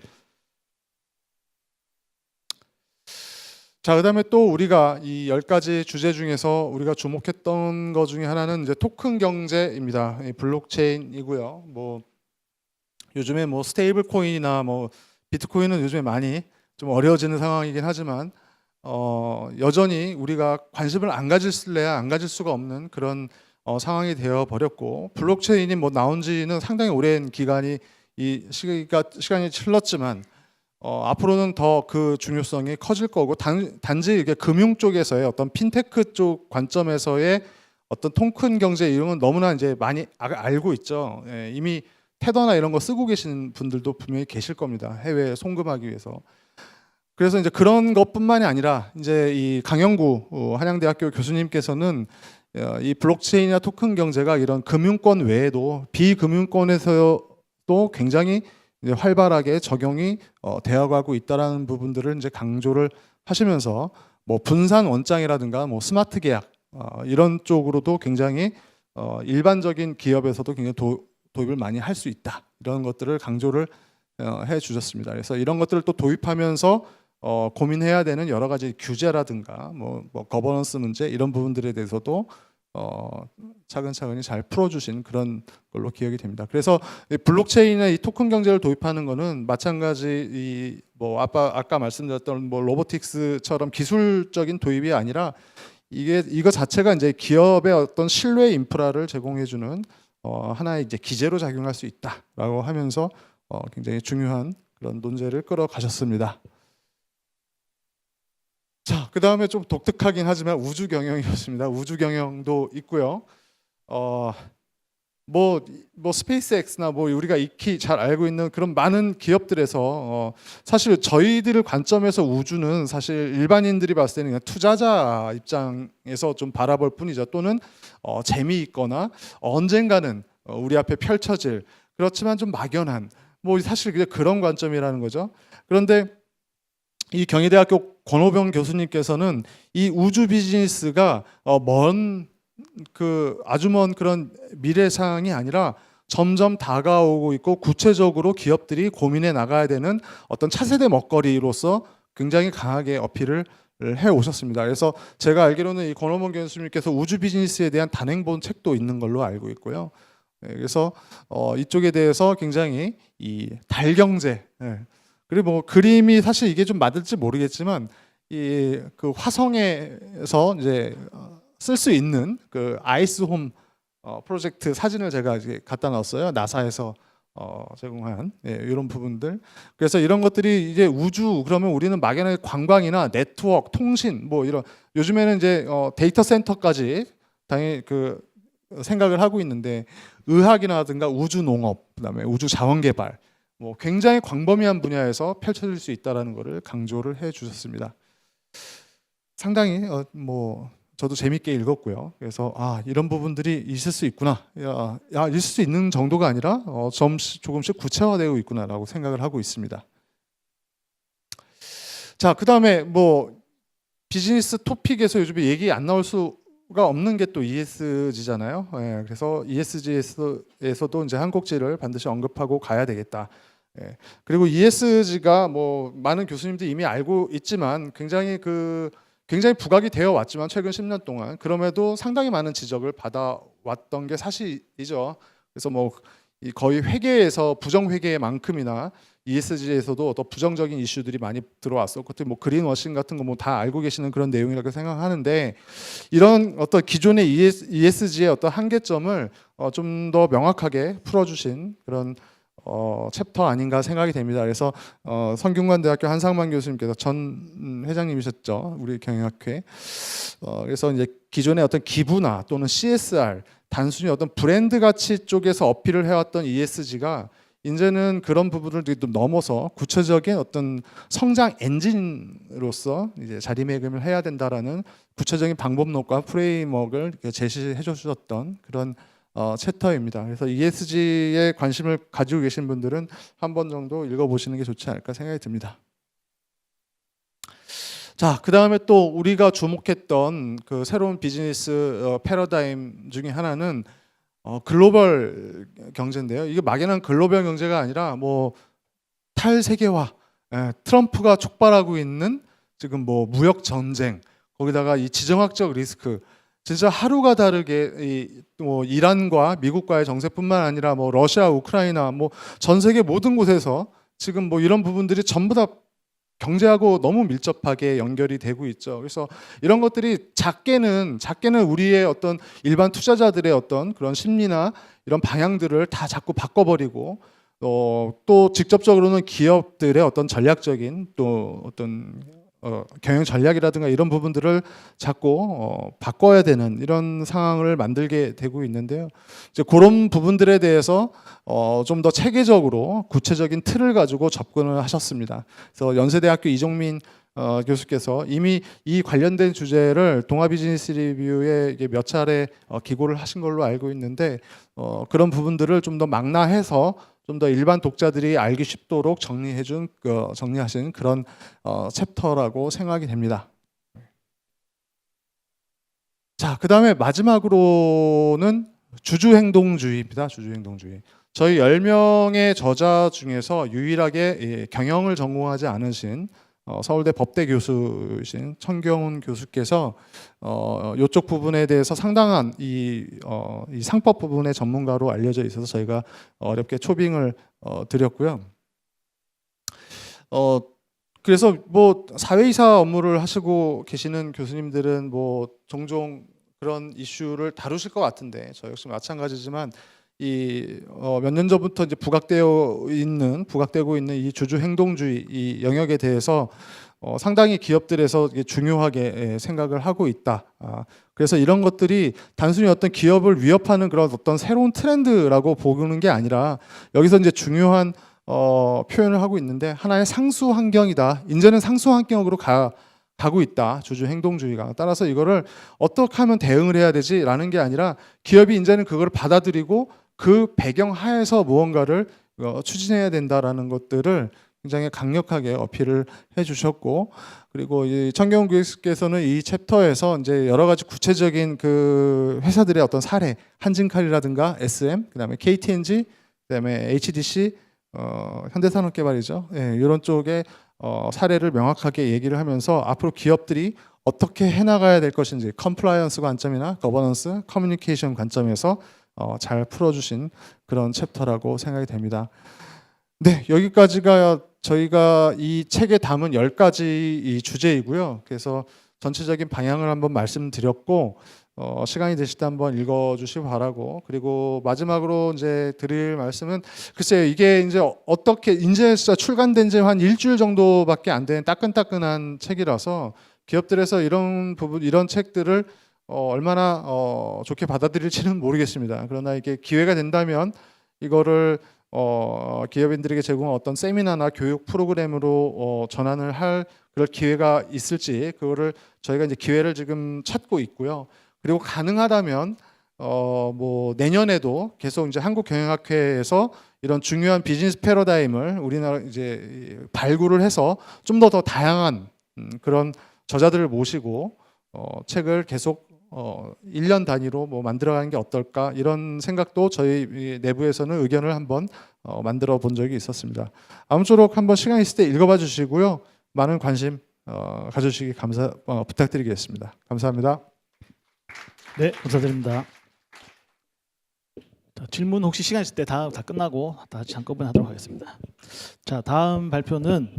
자, 그다음에 또 우리가 이 10가지 주제 중에서 우리가 주목했던 것 중에 하나는 이제 토큰 경제입니다. 블록체인이고요. 뭐 요즘에 뭐 스테이블 코인이나 뭐 비트코인은 요즘에 많이 좀 어려워지는 상황이긴 하지만 여전히 우리가 관심을 안 가질래야 안 가질 수가 없는 그런 상황이 되어 버렸고, 블록체인이 뭐 나온 지는 상당히 오랜 기간이 시간이 흘렀지만 앞으로는 더 그 중요성이 커질 거고, 단지 이게 금융 쪽에서의 어떤 핀테크 쪽 관점에서의 어떤 토큰 경제 이런 건 너무나 이제 많이 알고 있죠. 예, 이미 테더나 이런 거 쓰고 계신 분들도 분명히 계실 겁니다. 해외에 송금하기 위해서. 그래서 이제 그런 것뿐만이 아니라 이제 이 강영구 한양대학교 교수님께서는 이 블록체인이나 토큰 경제가 이런 금융권 외에도 비금융권에서도 굉장히 이제 활발하게 적용이 되어가고 있다라는 부분들을 이제 강조를 하시면서 뭐 분산 원장이라든가 뭐 스마트 계약 이런 쪽으로도 굉장히 일반적인 기업에서도 굉장히 도입을 많이 할 수 있다, 이런 것들을 강조를 해 주셨습니다. 그래서 이런 것들을 또 도입하면서 고민해야 되는 여러 가지 규제라든가 뭐 거버넌스 문제 이런 부분들에 대해서도 차근차근히 잘 풀어주신 그런 걸로 기억이 됩니다. 그래서 이 블록체인이나 이 토큰 경제를 도입하는 거는 마찬가지 뭐 아까 말씀드렸던 뭐 로보틱스처럼 기술적인 도입이 아니라 이거 자체가 이제 기업의 어떤 신뢰 인프라를 제공해주는 하나의 이제 기제로 작용할 수 있다라고 하면서 굉장히 중요한 그런 논제를 끌어가셨습니다. 자, 그 다음에 좀 독특하긴 하지만 우주 경영이었습니다. 우주 경영도 있고요. 뭐 스페이스X나 뭐 우리가 익히 잘 알고 있는 그런 많은 기업들에서 사실 저희들 관점에서 우주는 사실 일반인들이 봤을 때는 그냥 투자자 입장에서 좀 바라볼 뿐이죠. 또는 재미있거나 언젠가는 우리 앞에 펼쳐질, 그렇지만 좀 막연한 뭐 사실 그런 관점이라는 거죠. 그런데 이 경희대학교 권호병 교수님께서는 이 우주 비즈니스가 아주 먼 그런 미래 사항이 아니라 점점 다가오고 있고 구체적으로 기업들이 고민해 나가야 되는 어떤 차세대 먹거리로서 굉장히 강하게 어필을 해 오셨습니다. 그래서 제가 알기로는 이 권호병 교수님께서 우주 비즈니스에 대한 단행본 책도 있는 걸로 알고 있고요. 그래서 이쪽에 대해서 굉장히 이 달경제, 그리고 뭐 그림이 사실 이게 좀 맞을지 모르겠지만 이 그 화성에서 이제 쓸 수 있는 그 아이스홈 프로젝트 사진을 제가 이제 갖다 놨어요. 나사에서 제공한 이런 부분들. 그래서 이런 것들이 이제 우주 그러면 우리는 막연하게 관광이나 네트워크, 통신 뭐 이런 요즘에는 이제 데이터 센터까지 당연히 그 생각을 하고 있는데 의학이라든가 우주 농업, 그다음에 우주 자원 개발 뭐 굉장히 광범위한 분야에서 펼쳐질 수 있다라는 것을 강조를 해 주셨습니다. 상당히 뭐 저도 재밌게 읽었고요. 그래서 이런 부분들이 있을 수 있구나, 있을 수 있는 정도가 아니라 조금씩 구체화되고 있구나라고 생각을 하고 있습니다. 자, 그다음에 뭐 비즈니스 토픽에서 요즘에 얘기 안 나올 수가 없는 게 또 ESG잖아요. 그래서 ESG에서도 이제 한 꼭지를 반드시 언급하고 가야 되겠다. 그리고 ESG가 뭐 많은 교수님들이 이미 알고 있지만 굉장히 부각이 되어 왔지만 최근 10년 동안 그럼에도 상당히 많은 지적을 받아왔던 게 사실이죠. 그래서 뭐 거의 회계에서 부정 회계만큼이나 ESG에서도 어떤 부정적인 이슈들이 많이 들어왔었고, 뭐 그린워싱 같은 거 뭐 다 알고 계시는 그런 내용이라고 생각하는데, 이런 어떤 기존의 ESG의 어떤 한계점을 좀 더 명확하게 풀어주신 그런 챕터 아닌가 생각이 됩니다. 그래서 성균관대학교 한상만 교수님께서 전 회장님이셨죠, 우리 경영학회. 그래서 이제 기존의 어떤 기부나 또는 CSR, 단순히 어떤 브랜드 가치 쪽에서 어필을 해왔던 ESG가 이제는 그런 부분을 좀 넘어서 구체적인 어떤 성장 엔진으로서 이제 자리매김을 해야 된다라는 구체적인 방법론과 프레임워크를 제시해 주셨던 그런 챕터입니다. 그래서 ESG에 관심을 가지고 계신 분들은 한 번 정도 읽어보시는 게 좋지 않을까 생각이 듭니다. 자, 그 다음에 또 우리가 주목했던 그 새로운 비즈니스 패러다임 중에 하나는 글로벌 경제인데요. 이게 막연한 글로벌 경제가 아니라 뭐 탈세계화, 트럼프가 촉발하고 있는 지금 뭐 무역 전쟁, 거기다가 이 지정학적 리스크, 진짜 하루가 다르게 뭐 이란과 미국과의 정세뿐만 아니라 뭐 러시아, 우크라이나 뭐 전 세계 모든 곳에서 지금 뭐 이런 부분들이 전부 다 경제하고 너무 밀접하게 연결이 되고 있죠. 그래서 이런 것들이 작게는 우리의 어떤 일반 투자자들의 어떤 그런 심리나 이런 방향들을 다 자꾸 바꿔버리고 또 직접적으로는 기업들의 어떤 전략적인 또 어떤 경영 전략이라든가 이런 부분들을 자꾸 바꿔야 되는 이런 상황을 만들게 되고 있는데요. 이제 그런 부분들에 대해서 좀 더 체계적으로 구체적인 틀을 가지고 접근을 하셨습니다. 그래서 연세대학교 이종민 교수께서 이미 이 관련된 주제를 동아 비즈니스 리뷰에 이게 몇 차례 기고를 하신 걸로 알고 있는데 그런 부분들을 좀 더 망라해서 좀 더 일반 독자들이 알기 쉽도록 정리하신 그런 챕터라고 생각이 됩니다. 자, 그다음에 마지막으로는 주주행동주의입니다. 주주행동주의. 저희 10명의 저자 중에서 유일하게 경영을 전공하지 않으신 서울대 법대 교수이신 천경훈 교수께서 이쪽 부분에 대해서 상당한 이 상법 부분의 전문가로 알려져 있어서 저희가 어렵게 초빙을 드렸고요. 그래서 뭐 사회이사 업무를 하시고 계시는 교수님들은 뭐 종종 그런 이슈를 다루실 것 같은데 저 역시 마찬가지지만 이 몇 년 전부터 이제 부각되고 있는 이 주주 행동주의 이 영역에 대해서 상당히 기업들에서 이게 중요하게 생각을 하고 있다. 그래서 이런 것들이 단순히 어떤 기업을 위협하는 그런 어떤 새로운 트렌드라고 보는 게 아니라 여기서 이제 중요한 표현을 하고 있는데 하나의 상수 환경이다. 이제는 상수 환경으로 가고 있다. 주주 행동주의가. 따라서 이거를 어떻게 하면 대응을 해야 되지라는 게 아니라 기업이 이제는 그걸 받아들이고 그 배경 하에서 무언가를 추진해야 된다라는 것들을 굉장히 강력하게 어필을 해주셨고, 그리고 이 천경훈 교수께서는 이 챕터에서 이제 여러 가지 구체적인 그 회사들의 어떤 사례, 한진칼이라든가 SM, 그다음에 KTNG, 그다음에 HDC, 현대산업개발이죠. 예, 이런 쪽에 사례를 명확하게 얘기를 하면서 앞으로 기업들이 어떻게 해나가야 될 것인지 컴플라이언스 관점이나 거버넌스, 커뮤니케이션 관점에서 잘 풀어주신 그런 챕터라고 생각이 됩니다. 네, 여기까지가 저희가 이 책에 담은 10가지 이 주제이고요. 그래서 전체적인 방향을 한번 말씀드렸고 시간이 되실 때 한번 읽어주시기 바라고, 그리고 마지막으로 이제 드릴 말씀은 글쎄요, 이게 이제 어떻게 이제 진짜 출간된 지 한 일주일 정도밖에 안 된 따끈따끈한 책이라서 기업들에서 이런 부분 이런 책들을 얼마나 좋게 받아들일지는 모르겠습니다. 그러나 이게 기회가 된다면 이거를 기업인들에게 제공한 어떤 세미나나 교육 프로그램으로 전환을 할 그럴 기회가 있을지, 그거를 저희가 이제 기회를 지금 찾고 있고요. 그리고 가능하다면 뭐 내년에도 계속 이제 한국경영학회에서 이런 중요한 비즈니스 패러다임을 우리나라 이제 발굴을 해서 좀 더 다양한 그런 저자들을 모시고 책을 계속 1년 단위로 뭐 만들어가는 게 어떨까, 이런 생각도 저희 내부에서는 의견을 한번 만들어 본 적이 있었습니다. 아무쪼록 한번 시간 있을 때 읽어봐 주시고요. 많은 관심 가져주시기 부탁드리겠습니다. 감사합니다. 네, 감사드립니다. 자, 질문 혹시 시간 있을 때 다 끝나고 다시 한꺼번에 하도록 하겠습니다. 자, 다음 발표는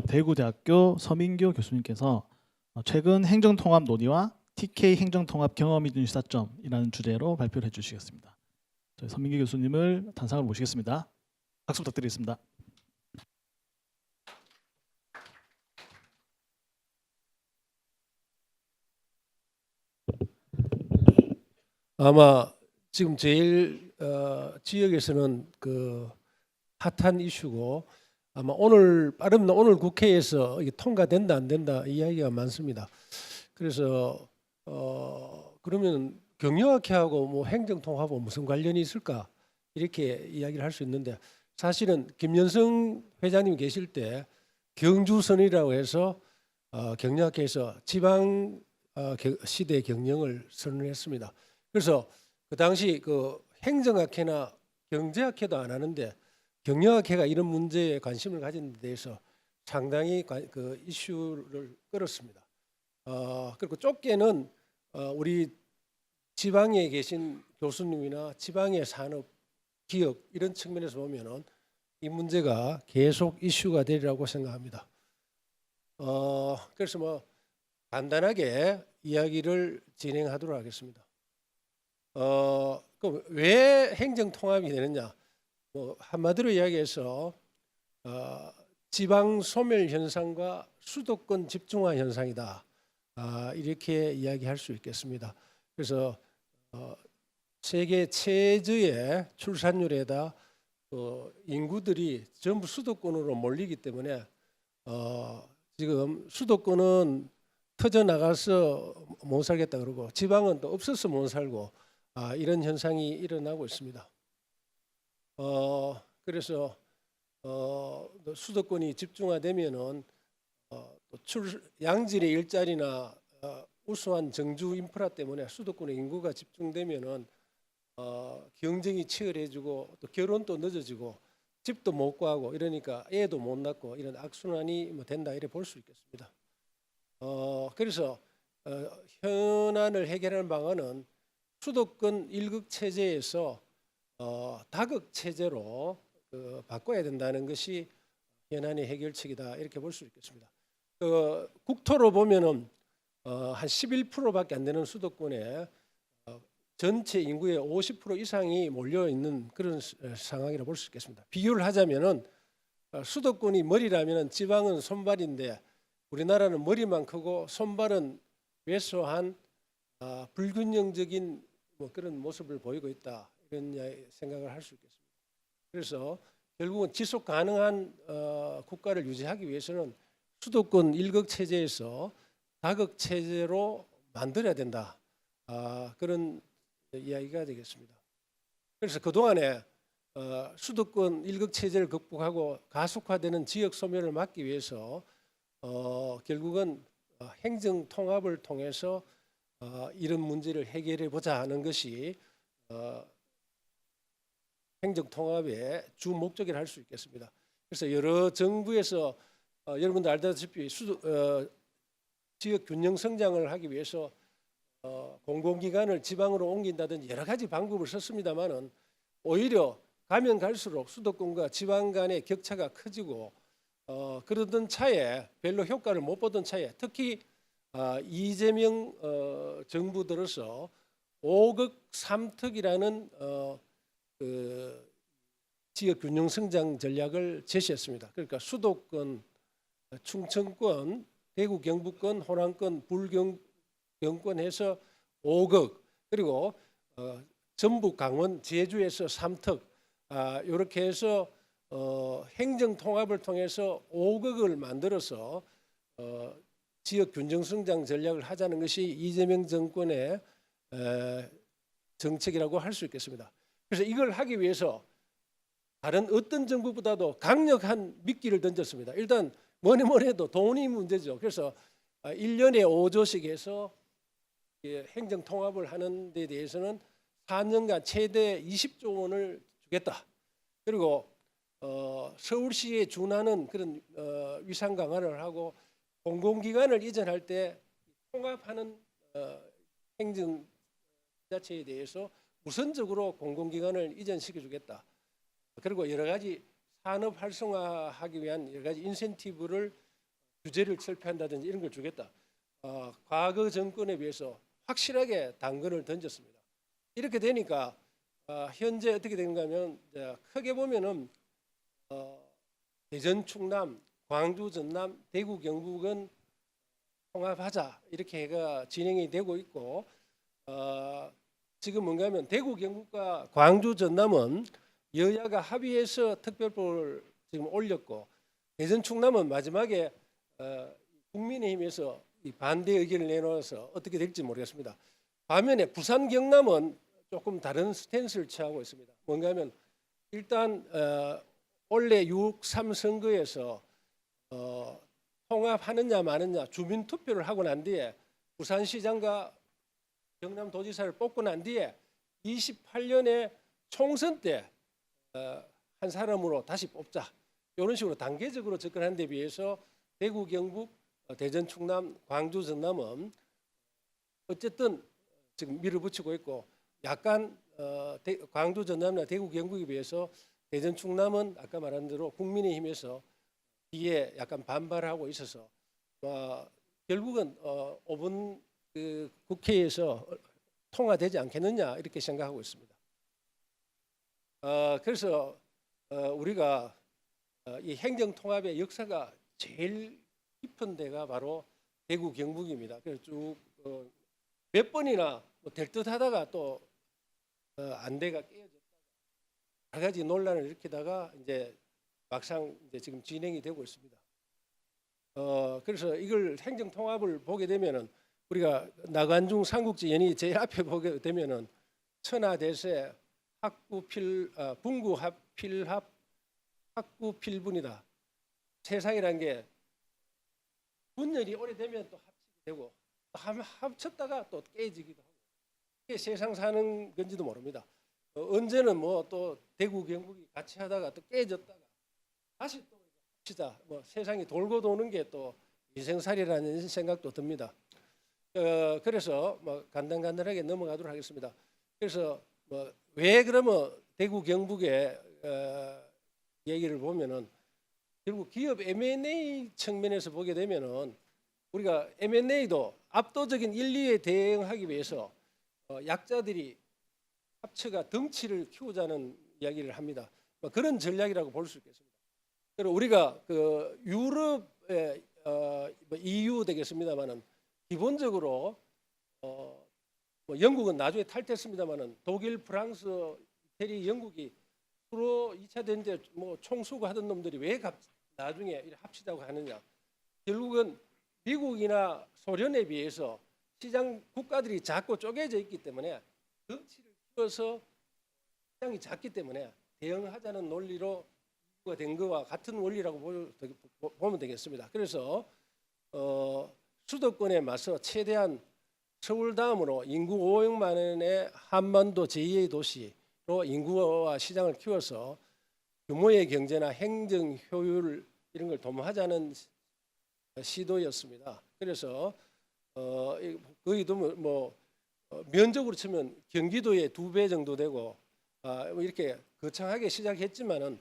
대구대학교 서민교 교수님께서 최근 행정통합 논의와 TK 행정통합 경험 이준 시사점이라는 주제로 발표를 해주시겠습니다. 저희 서민교 교수님을 단상으로 모시겠습니다. 박수 부탁드리겠습니다. 아마 지금 제일 지역에서는 그 핫한 이슈고, 아마 빠르면 오늘 국회에서 이게 통과된다 안 된다 이야기가 많습니다. 그래서 그러면 경영학회하고 뭐 행정통합하고 무슨 관련이 있을까 이렇게 이야기를 할 수 있는데, 사실은 김연성 회장님이 계실 때 경주선이라고 해서 경영학회에서 지방 시대 경영을 선언했습니다. 그래서 그 당시 그 행정학회나 경제학회도 안 하는데 경영학회가 이런 문제에 관심을 가진 데 대해서 상당히 그 이슈를 끌었습니다. 그리고 좁게는 우리 지방에 계신 교수님이나 지방의 산업, 기업 이런 측면에서 보면은 이 문제가 계속 이슈가 되리라고 생각합니다. 그래서 뭐 간단하게 이야기를 진행하도록 하겠습니다. 그럼 왜 행정 통합이 되느냐? 뭐 한마디로 이야기해서 지방 소멸 현상과 수도권 집중화 현상이다. 이렇게 이야기할 수 있겠습니다. 그래서 세계 최저의 출산율에다 인구들이 전부 수도권으로 몰리기 때문에 지금 수도권은 터져 나가서 못 살겠다 그러고 지방은 또 없어서 못 살고 이런 현상이 일어나고 있습니다. 그래서 수도권이 집중화되면은 양질의 일자리나 우수한 정주 인프라 때문에 수도권의 인구가 집중되면은 경쟁이 치열해지고 또 결혼도 늦어지고 집도 못 구하고 이러니까 애도 못 낳고 이런 악순환이 뭐 된다 이래 볼 수 있겠습니다. 그래서 현안을 해결하는 방안은 수도권 1극 체제에서 다극 체제로 바꿔야 된다는 것이 현안의 해결책이다 이렇게 볼 수 있겠습니다. 국토로 보면은 한 11%밖에 안 되는 수도권에 전체 인구의 50% 이상이 몰려 있는 그런 상황이라 볼 수 있겠습니다. 비교를 하자면은 수도권이 머리라면은 지방은 손발인데 우리나라는 머리만 크고 손발은 왜소한 불균형적인 뭐 그런 모습을 보이고 있다 이런 생각을 할 수 있겠습니다. 그래서 결국은 지속 가능한 국가를 유지하기 위해서는 수도권 1극 체제에서 다극 체제로 만들어야 된다. 그런 이야기가 되겠습니다. 그래서 그동안에 수도권 1극 체제를 극복하고 가속화되는 지역 소멸을 막기 위해서 결국은 행정 통합을 통해서 이런 문제를 해결해 보자 하는 것이 행정 통합의 주 목적이라 할 수 있겠습니다. 그래서 여러 정부에서 여러분들 알다시피 지역 균형 성장을 하기 위해서 공공기관을 지방으로 옮긴다든지 여러 가지 방법을 썼습니다만은 오히려 가면 갈수록 수도권과 지방 간의 격차가 커지고 그러던 차에 별로 효과를 못 보던 차에 특히 이재명 정부 들어서 5극 3특이라는 그 지역 균형 성장 전략을 제시했습니다. 그러니까 수도권, 충청권, 대구 경북권, 호남권, 불경권 해서 5극 그리고 전북, 강원, 제주에서 3특 이렇게 해서 행정 통합을 통해서 5극을 만들어서 지역 균형 성장 전략을 하자는 것이 이재명 정권의 정책이라고 할 수 있겠습니다. 그래서 이걸 하기 위해서 다른 어떤 정부보다도 강력한 미끼를 던졌습니다. 일단 뭐니 해도 돈이 문제죠. 그래서 1년에 5조씩 해서 행정 통합을 하는 데 대해서는 4년간 최대 20조 원을 주겠다. 그리고 서울시에 준하는 그런 위상 강화를 하고 공공기관을 이전할 때 통합하는 행정 자체에 대해서 우선적으로 공공기관을 이전시켜 주겠다. 그리고 여러 가지 산업 활성화하기 위한 여러 가지 인센티브를 규제를 철폐한다든지 이런 걸 주겠다. 과거 정권에 비해서 확실하게 당근을 던졌습니다. 이렇게 되니까 현재 어떻게 되는가 하면 크게 보면은 대전 충남, 광주 전남, 대구 경북은 통합하자 이렇게 해가 진행이 되고 있고 지금 뭔가 하면 대구 경북과 광주 전남은 여야가 합의해서 특별법을 지금 올렸고 대전 충남은 마지막에 국민의힘에서 이 반대 의견을 내놓아서 어떻게 될지 모르겠습니다. 반면에 부산 경남은 조금 다른 스탠스를 취하고 있습니다. 뭔가 하면 일단 올해 6.3 선거에서 통합하느냐 마느냐 주민 투표를 하고 난 뒤에 부산시장과 경남도지사를 뽑고 난 뒤에 28년에 총선 때 한 사람으로 다시 뽑자 이런 식으로 단계적으로 접근하는 데 비해서 대구 경북, 대전 충남, 광주 전남은 어쨌든 지금 밀어붙이고 있고 약간 광주 전남이나 대구 경북에 비해서 대전 충남은 아까 말한 대로 국민의힘에서 뒤에 약간 반발하고 있어서 결국은 5분 그 국회에서 통과되지 않겠느냐 이렇게 생각하고 있습니다. 그래서 우리가 이 행정통합의 역사가 제일 깊은 데가 바로 대구 경북입니다. 그래서 쭉 몇 번이나 될 듯하다가 또 안대가 깨어졌다가 여러 가지 논란을 일으키다가 이제 막상 이제 지금 진행이 되고 있습니다. 그래서 이걸 행정 통합을 보게 되면은 우리가 나관중 삼국지 연이 제일 앞에 보게 되면은 천하대세 분구 필합 학구 필분이다. 세상이란 게 분열이 오래되면 또 합치게 되고 합쳤다가 또 깨지기도 하고 이게 세상 사는 건지도 모릅니다. 언제는 뭐 또 대구 경북이 같이 하다가 또 깨졌다가 다시 또 합치자. 뭐 세상이 돌고 도는 게 또 인생살이라는 생각도 듭니다. 그래서 뭐 간단하게 넘어가도록 하겠습니다. 그래서 뭐 왜 그러면 대구 경북의 얘기를 보면은 결국 기업 M&A 측면에서 보게 되면은 우리가 M&A도 압도적인 인리에 대응하기 위해서 약자들이 합쳐가 덩치를 키우자는 이야기를 합니다. 뭐 그런 전략이라고 볼 수 있겠습니다. 그리고 우리가 그 유럽의 뭐 EU 되겠습니다만은 기본적으로 뭐 영국은 나중에 탈퇴했습니다만은 독일, 프랑스, 이태리, 영국이 서로 2차 대전 때 뭐 총수고 하던 놈들이 왜 나중에 이렇게 합치자고 하느냐? 결국은 미국이나 소련에 비해서 시장 국가들이 작고 쪼개져 있기 때문에 덩치를 키워서 시장이 작기 때문에 대응하자는 논리로 된 것과 같은 원리라고 보면 되겠습니다. 그래서 수도권에 맞서 최대한 서울 다음으로 인구 500만원의 한반도 제2의 도시로 인구와 시장을 키워서 규모의 경제나 행정 효율 이런 걸 도모하자는 시도였습니다. 그래서 거기도 뭐 면적으로 치면 경기도의 2배 정도 되고 뭐 이렇게 거창하게 시작했지만은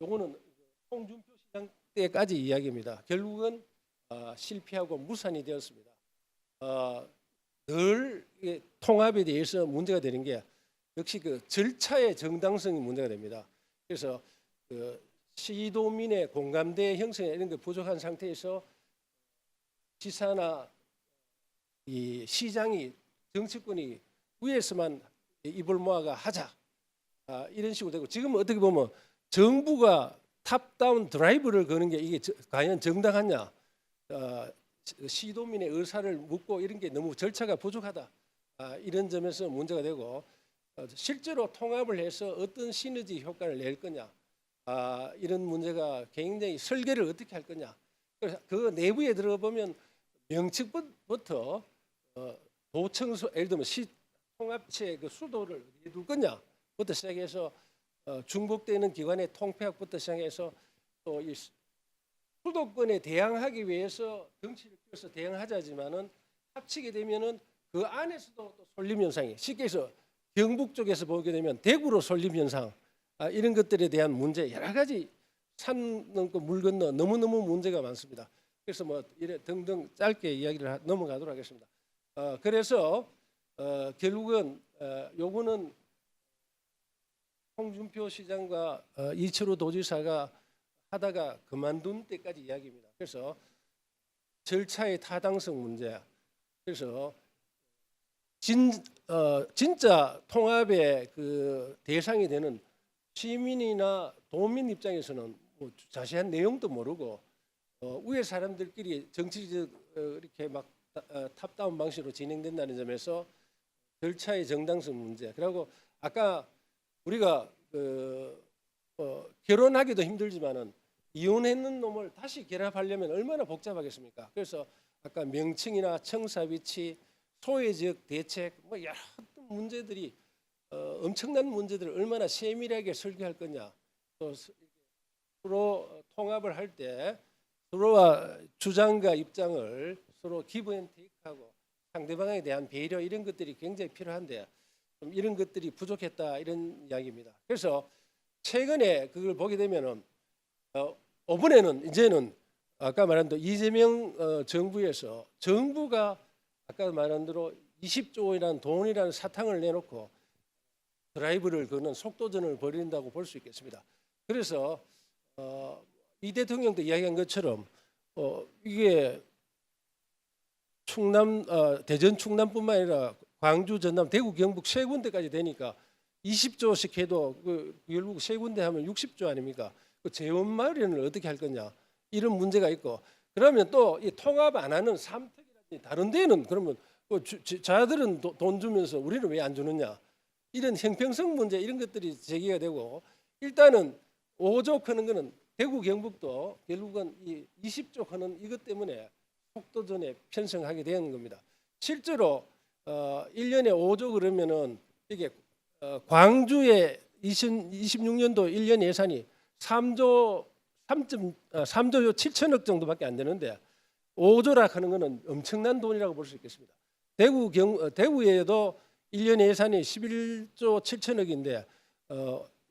요거는 홍준표 시장 때까지 이야기입니다. 결국은 실패하고 무산이 되었습니다. 늘 통합에 대해서 문제가 되는 게 역시 그 절차의 정당성이 문제가 됩니다. 그래서 그 시도민의 공감대 형성 이런 게 부족한 상태에서 지사나 이 시장이 정치권이 위에서만 입을 모아가 하자 이런 식으로 되고 지금 어떻게 보면 정부가 탑다운 드라이브를 거는 게 이게 과연 정당하냐? 시도민의 의사를 묻고 이런 게 너무 절차가 부족하다. 이런 점에서 문제가 되고 실제로 통합을 해서 어떤 시너지 효과를 낼 거냐. 이런 문제가 굉장히 설계를 어떻게 할 거냐. 그래서 그 내부에 들어보면 명칭부터 도청소 예를 들면 시 통합체 그 수도를 어디에 둘 거냐부터 시작해서 중복되는 기관의 통폐합부터 시작해서 또 이 수도권에 대항하기 위해서 덩치를 키워서 대항하자지만은 합치게 되면은 그 안에서도 또 솔림 현상이 쉽게 해서 경북 쪽에서 보게 되면 대구로 솔림 현상 이런 것들에 대한 문제 여러 가지 산 넘고 물 건너 너무너무 문제가 많습니다. 그래서 뭐 이래 등등 짧게 이야기를 넘어가도록 하겠습니다. 그래서 결국은 요거는 홍준표 시장과 이철우 도지사가 하다가 그만둔 때까지 이야기입니다. 그래서 절차의 타당성 문제. 그래서 진짜 통합의 그 대상이 되는 시민이나 도민 입장에서는 뭐 자세한 내용도 모르고 위에 사람들끼리 정치적 이렇게 막 탑다운 방식으로 진행된다는 점에서 절차의 정당성 문제. 그리고 아까 우리가 결혼하기도 힘들지만은 이혼했는 놈을 다시 결합하려면 얼마나 복잡하겠습니까? 그래서 아까 명칭이나 청사 위치, 소외지역 대책 뭐 여러 문제들이 엄청난 문제들을 얼마나 세밀하게 설계할 거냐. 또 서로 통합을 할 때 서로와 주장과 입장을 서로 기브앤테이크하고 상대방에 대한 배려 이런 것들이 굉장히 필요한데 좀 이런 것들이 부족했다 이런 이야기입니다. 그래서 최근에 그걸 보게 되면은 이번에는 이제는 아까 말한 대로 이재명 정부에서 정부가 아까 말한 대로 20조 원이라는 돈이라는 사탕을 내놓고 드라이브를 거는 속도전을 벌인다고 볼 수 있겠습니다. 그래서 이 대통령도 이야기한 것처럼 이게 충남 대전 충남뿐만 아니라 광주 전남 대구 경북 세 군데까지 되니까 20조씩 해도 결국 세 군데 하면 60조 아닙니까? 그 재원 마련을 어떻게 할 거냐 이런 문제가 있고 그러면 또 이 통합 안 하는 삼특이라든지 다른 데는 그러면 자들은 돈 주면서 우리는 왜 안 주느냐 이런 형평성 문제 이런 것들이 제기가 되고 일단은 5조 크는 거는 대구 경북도 결국은 이 20조 크는 이것 때문에 속도전에 편성하게 되는 겁니다. 실제로 1년에 5조 그러면은 이게 광주의 26년도 1년 예산이 3조 7천억 정도밖에 안 되는데 5조라 하는 것은 엄청난 돈이라고 볼 수 있겠습니다. 대구에도 1년 예산이 11조 7천억인데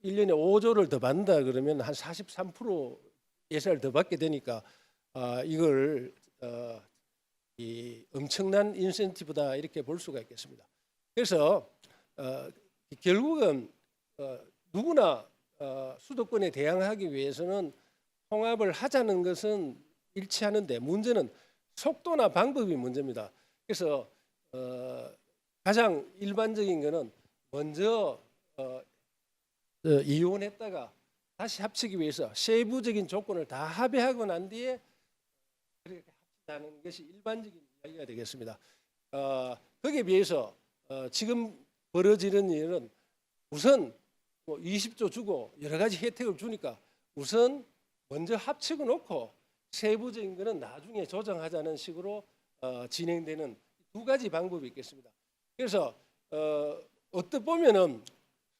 1년에 5조를 더 받는다 그러면 한 43% 예산을 더 받게 되니까 이걸 이 엄청난 인센티브다 이렇게 볼 수가 있겠습니다. 그래서 결국은 누구나 수도권에 대항하기 위해서는 통합을 하자는 것은 일치하는데 문제는 속도나 방법이 문제입니다. 그래서 가장 일반적인 거는 먼저 이혼했다가 다시 합치기 위해서 세부적인 조건을 다 합의하고 난 뒤에 그렇게 합치자는 것이 일반적인 이야기가 되겠습니다. 거기에 비해서 지금 벌어지는 일은 우선 20조 주고 여러 가지 혜택을 주니까 우선 먼저 합치고 놓고 세부적인 거는 나중에 조정하자는 식으로 진행되는 두 가지 방법이 있겠습니다. 그래서 어떻게 보면은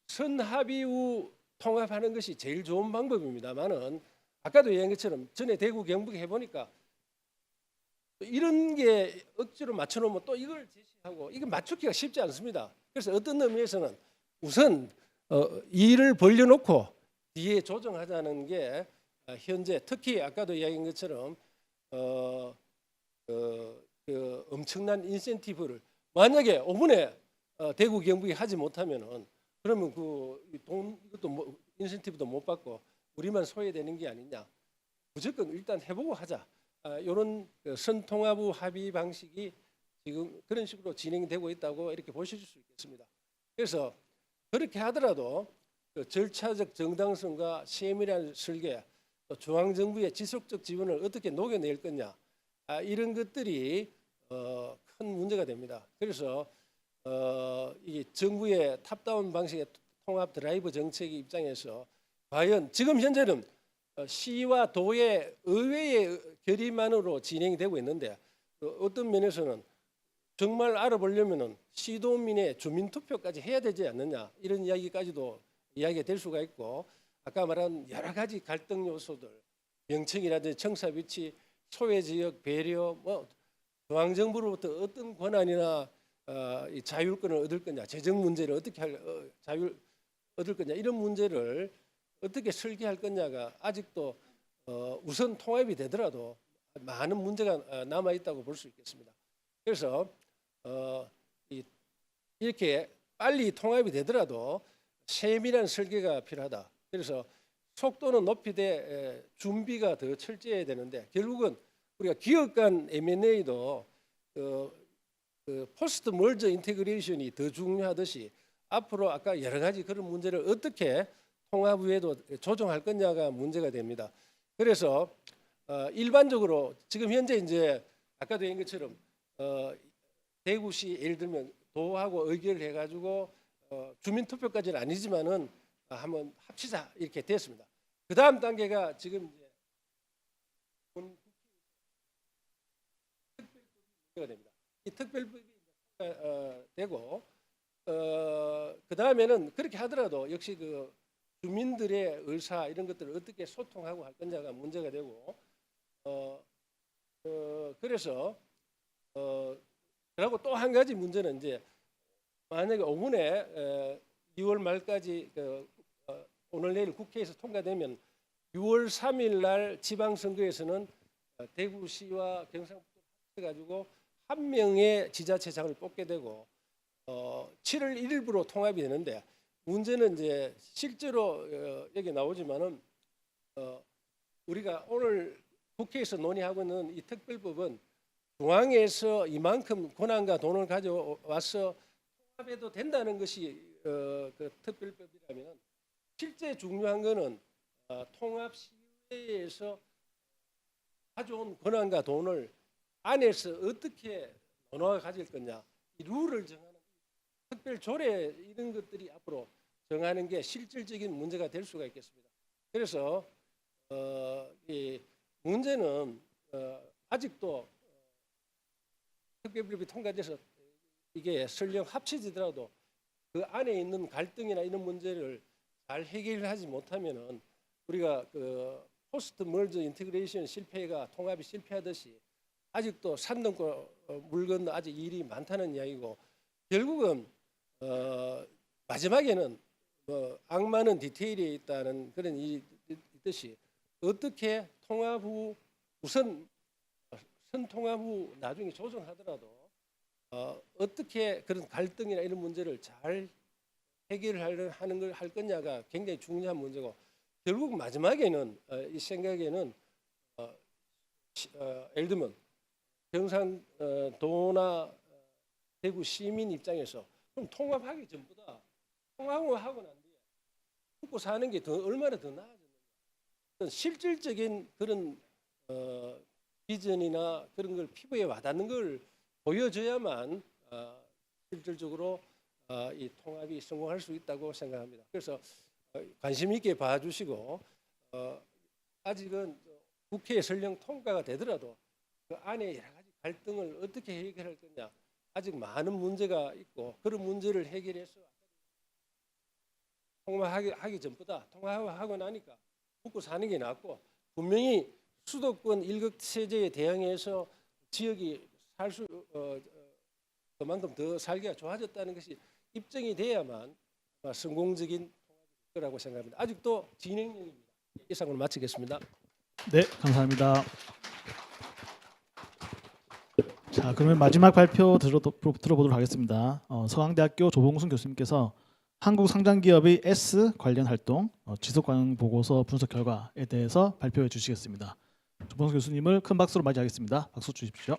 선합의 후 통합하는 것이 제일 좋은 방법입니다만은 아까도 얘기한 것처럼 전에 대구 경북에 해보니까 이런 게 억지로 맞춰놓으면 또 이걸 제시하고 이거 맞추기가 쉽지 않습니다. 그래서 어떤 의미에서는 우선 일을 벌려놓고 뒤에 조정하자는 게 현재 특히 아까도 이야기한 것처럼 그 엄청난 인센티브를 만약에 5분에 대구 경북이 하지 못하면은 그러면 이것도 인센티브도 못 받고 우리만 소외되는 게 아니냐. 무조건 일단 해보고 하자. 이런 선통합 후 합의 방식이 지금 그런 식으로 진행되고 있다고 이렇게 보실 수 있겠습니다. 그래서 그렇게 하더라도 그 절차적 정당성과 세밀한 설계, 또 중앙정부의 지속적 지원을 어떻게 녹여낼 거냐 이런 것들이 큰 문제가 됩니다. 그래서 이 정부의 탑다운 방식의 통합 드라이브 정책의 입장에서 과연 지금 현재는 시와 도의 의회의 결의만으로 진행이 되고 있는데 어떤 면에서는 정말 알아보려면은 시도민의 주민투표까지 해야 되지 않느냐 이런 이야기까지도 이야기가 될 수가 있고 아까 말한 여러 가지 갈등 요소들 명칭이라든지 청사 위치 소외지역 배려 뭐 중앙정부로부터 어떤 권한이나 이 자율권을 얻을 거냐 재정 문제를 어떻게 자율 얻을 거냐 이런 문제를 어떻게 설계할 거냐가 아직도 우선 통합이 되더라도 많은 문제가 남아 있다고 볼 수 있겠습니다. 그래서 이렇게 빨리 통합이 되더라도 세밀한 설계가 필요하다. 그래서 속도는 높이되 준비가 더 철저해야 되는데 결국은 우리가 기업 간 M&A도 포스트 멀저 인테그레이션이 더 중요하듯이 앞으로 아까 여러 가지 그런 문제를 어떻게 통합 후에도 조정할 거냐가 문제가 됩니다. 그래서 일반적으로 지금 현재 이제 아까도 얘기한 것처럼 대구시 예를 들면 도하고 의결해 가지고 주민투표까지는 아니지만은 한번 합치자 이렇게 됐습니다. 그 다음 단계가 지금 이제 특별법이 됩니다. 이 특별법이 되고 그 다음에는 그렇게 하더라도 역시 그 주민들의 의사 이런 것들을 어떻게 소통하고 할 건지가 문제가 되고 그래서 그리고 또 한 가지 문제는 이제 만약에 5분에 6월 말까지 오늘 내일 국회에서 통과되면 6월 3일 날 지방선거에서는 대구시와 경상북도 합쳐가지고 한 명의 지자체장을 뽑게 되고 7월 1일부로 통합이 되는데 문제는 이제 실제로 여기 나오지만은 우리가 오늘 국회에서 논의하고 있는 이 특별법은 중앙에서 이만큼 권한과 돈을 가져와서 통합해도 된다는 것이 그 특별법이라면 실제 중요한 거는 통합시의회에서 가져온 권한과 돈을 안에서 어떻게 나눠 가질 거냐, 이 룰을 정하는 특별 조례 이런 것들이 앞으로 정하는 게 실질적인 문제가 될 수가 있겠습니다. 그래서 이 문제는 아직도 특별법이 통과돼서 이게 설령 합쳐지더라도 그 안에 있는 갈등이나 이런 문제를 잘 해결하지 못하면은 우리가 그 포스트 멀저 인테그레이션 실패가 통합이 실패하듯이 아직도 산 넘고 물 건너 아직 일이 많다는 이야기고, 결국은 마지막에는 악마는 디테일에 있다는 그런 일이 있듯이 어떻게 통합 후 우선 선통합 후 나중에 조정하더라도 어떻게 그런 갈등이나 이런 문제를 잘 해결하는 걸 할 거냐가 굉장히 중요한 문제고, 결국 마지막에는 이 생각에는 예를 들면 경상도나 대구 시민 입장에서 그럼 통합하기 전보다 통합을 하고 난 뒤에 먹고 사는 게 얼마나 더 나아졌느냐, 실질적인 그런 비전이나 그런 걸 피부에 와닿는 걸 보여줘야만 실질적으로 이 통합이 성공할 수 있다고 생각합니다. 그래서 관심 있게 봐주시고, 아직은 국회에 설령 통과가 되더라도 그 안에 여러 가지 갈등을 어떻게 해결할 거냐, 아직 많은 문제가 있고, 그런 문제를 해결해서 통합하기 전보다 통합하고 나니까 먹고 사는 게 낫고, 분명히 수도권 일극 체제에 대항해서 지역이 그만큼 더 살기가 좋아졌다는 것이 입증이 돼야만 성공적인 통합이 될 거라고 생각합니다. 아직도 진행형입니다. 이상으로 마치겠습니다. 네, 감사합니다. 자, 그러면 마지막 발표 들어보도록 하겠습니다. 서강대학교 조봉순 교수님께서 한국 상장기업의 S 관련 활동 지속 가능 보고서 분석 결과에 대해서 발표해 주시겠습니다. 조봉순 교수님을 큰 박수로 맞이하겠습니다. 박수 주십시오.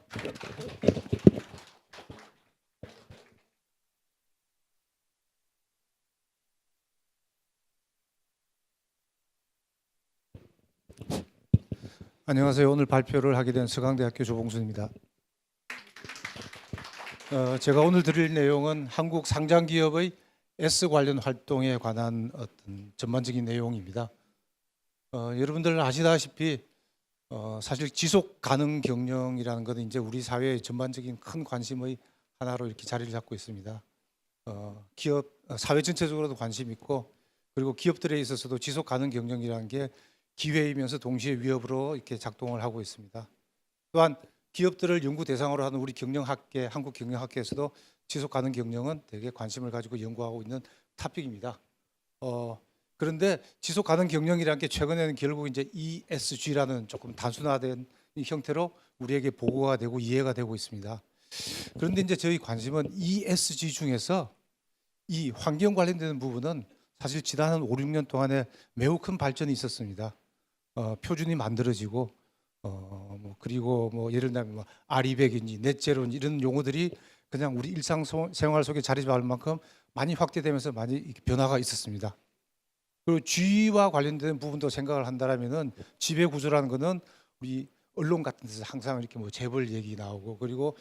안녕하세요. 오늘 발표를 하게 된 서강대학교 조봉순입니다. 제가 오늘 드릴 내용은 한국 상장기업의 S 관련 활동에 관한 어떤 전반적인 내용입니다. 여러분들 아시다시피 사실 지속 가능 경영이라는 것은 이제 우리 사회의 전반적인 큰 관심의 하나로 이렇게 자리를 잡고 있습니다. 기업 사회 전체적으로도 관심 있고, 그리고 기업들에 있어서도 지속 가능 경영이라는 게 기회이면서 동시에 위협으로 이렇게 작동을 하고 있습니다. 또한 기업들을 연구 대상으로 하는 우리 경영학계, 한국 경영학계에서도 지속 가능 경영은 되게 관심을 가지고 연구하고 있는 토픽입니다. 그런데 지속 가능 경영이라는 게 최근에는 결국 이제 ESG라는 조금 단순화된 형태로 우리에게 보고가 되고 이해가 되고 있습니다. 그런데 이제 저희 관심은 ESG 중에서 이 환경 관련되는 부분은 사실 지난 한 5, 6년 동안에 매우 큰 발전이 있었습니다. 표준이 만들어지고 그리고 예를 들면 R200인지 넷제로인지 이런 용어들이 그냥 우리 일상생활 속에 자리 잡을 만큼 많이 확대되면서 많이 변화가 있었습니다. 그리고 G와 관련된 부분도 생각을 한다면은 지배 구조라는 거는 우리 언론 같은 데서 항상 이렇게 재벌 얘기 나오고, 그리고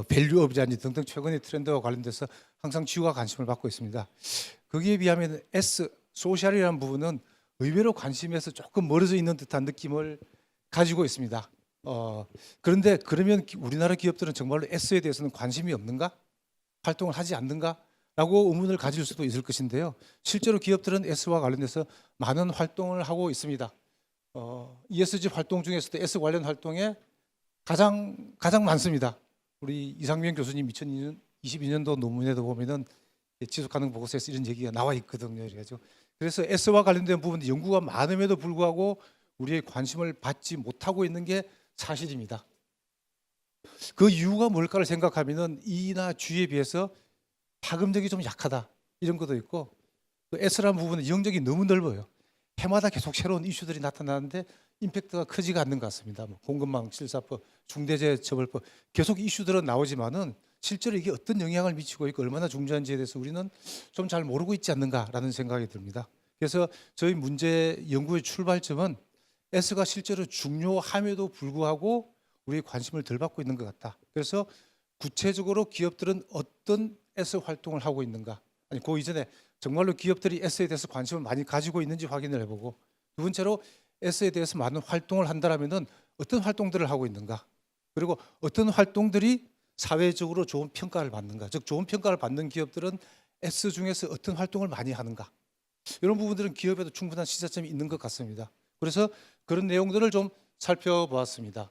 밸류업이라든지 등등 최근의 트렌드와 관련돼서 항상 G와 관심을 받고 있습니다. 거기에 비하면 S 소셜이라는 부분은 의외로 관심에서 조금 멀어져 있는 듯한 느낌을 가지고 있습니다. 그런데 그러면 우리나라 기업들은 정말로 S에 대해서는 관심이 없는가? 활동을 하지 않는가? 라고 의문을 가질 수도 있을 것인데요. 실제로 기업들은 S와 관련돼서 많은 활동을 하고 있습니다. ESG 활동 중에서도 S 관련 활동에 가장 많습니다. 우리 이상민 교수님 2022년도 논문에도 보면은 지속가능 보고서에서 이런 얘기가 나와 있거든요. 그래서 S와 관련된 부분 연구가 많음에도 불구하고 우리의 관심을 받지 못하고 있는 게 사실입니다. 그 이유가 뭘까를 생각하면은 E나 G에 비해서 파급력이 좀 약하다 이런 것도 있고, 또 S라는 부분은 영역이 너무 넓어요. 해마다 계속 새로운 이슈들이 나타나는데 임팩트가 크지가 않는 것 같습니다. 공급망 실사법, 중대재해처벌법 계속 이슈들은 나오지만은 실제로 이게 어떤 영향을 미치고 있고 얼마나 중요한지에 대해서 우리는 좀 잘 모르고 있지 않는가라는 생각이 듭니다. 그래서 저희 문제 연구의 출발점은 S가 실제로 중요함에도 불구하고 우리의 관심을 덜 받고 있는 것 같다. 그래서 구체적으로 기업들은 어떤 S 활동을 하고 있는가, 아니 그 이전에 정말로 기업들이 S에 대해서 관심을 많이 가지고 있는지 확인을 해보고, 두 번째로 S에 대해서 많은 활동을 한다면은 어떤 활동들을 하고 있는가, 그리고 어떤 활동들이 사회적으로 좋은 평가를 받는가, 즉 좋은 평가를 받는 기업들은 S 중에서 어떤 활동을 많이 하는가, 이런 부분들은 기업에도 충분한 시사점이 있는 것 같습니다. 그래서 그런 내용들을 좀 살펴보았습니다.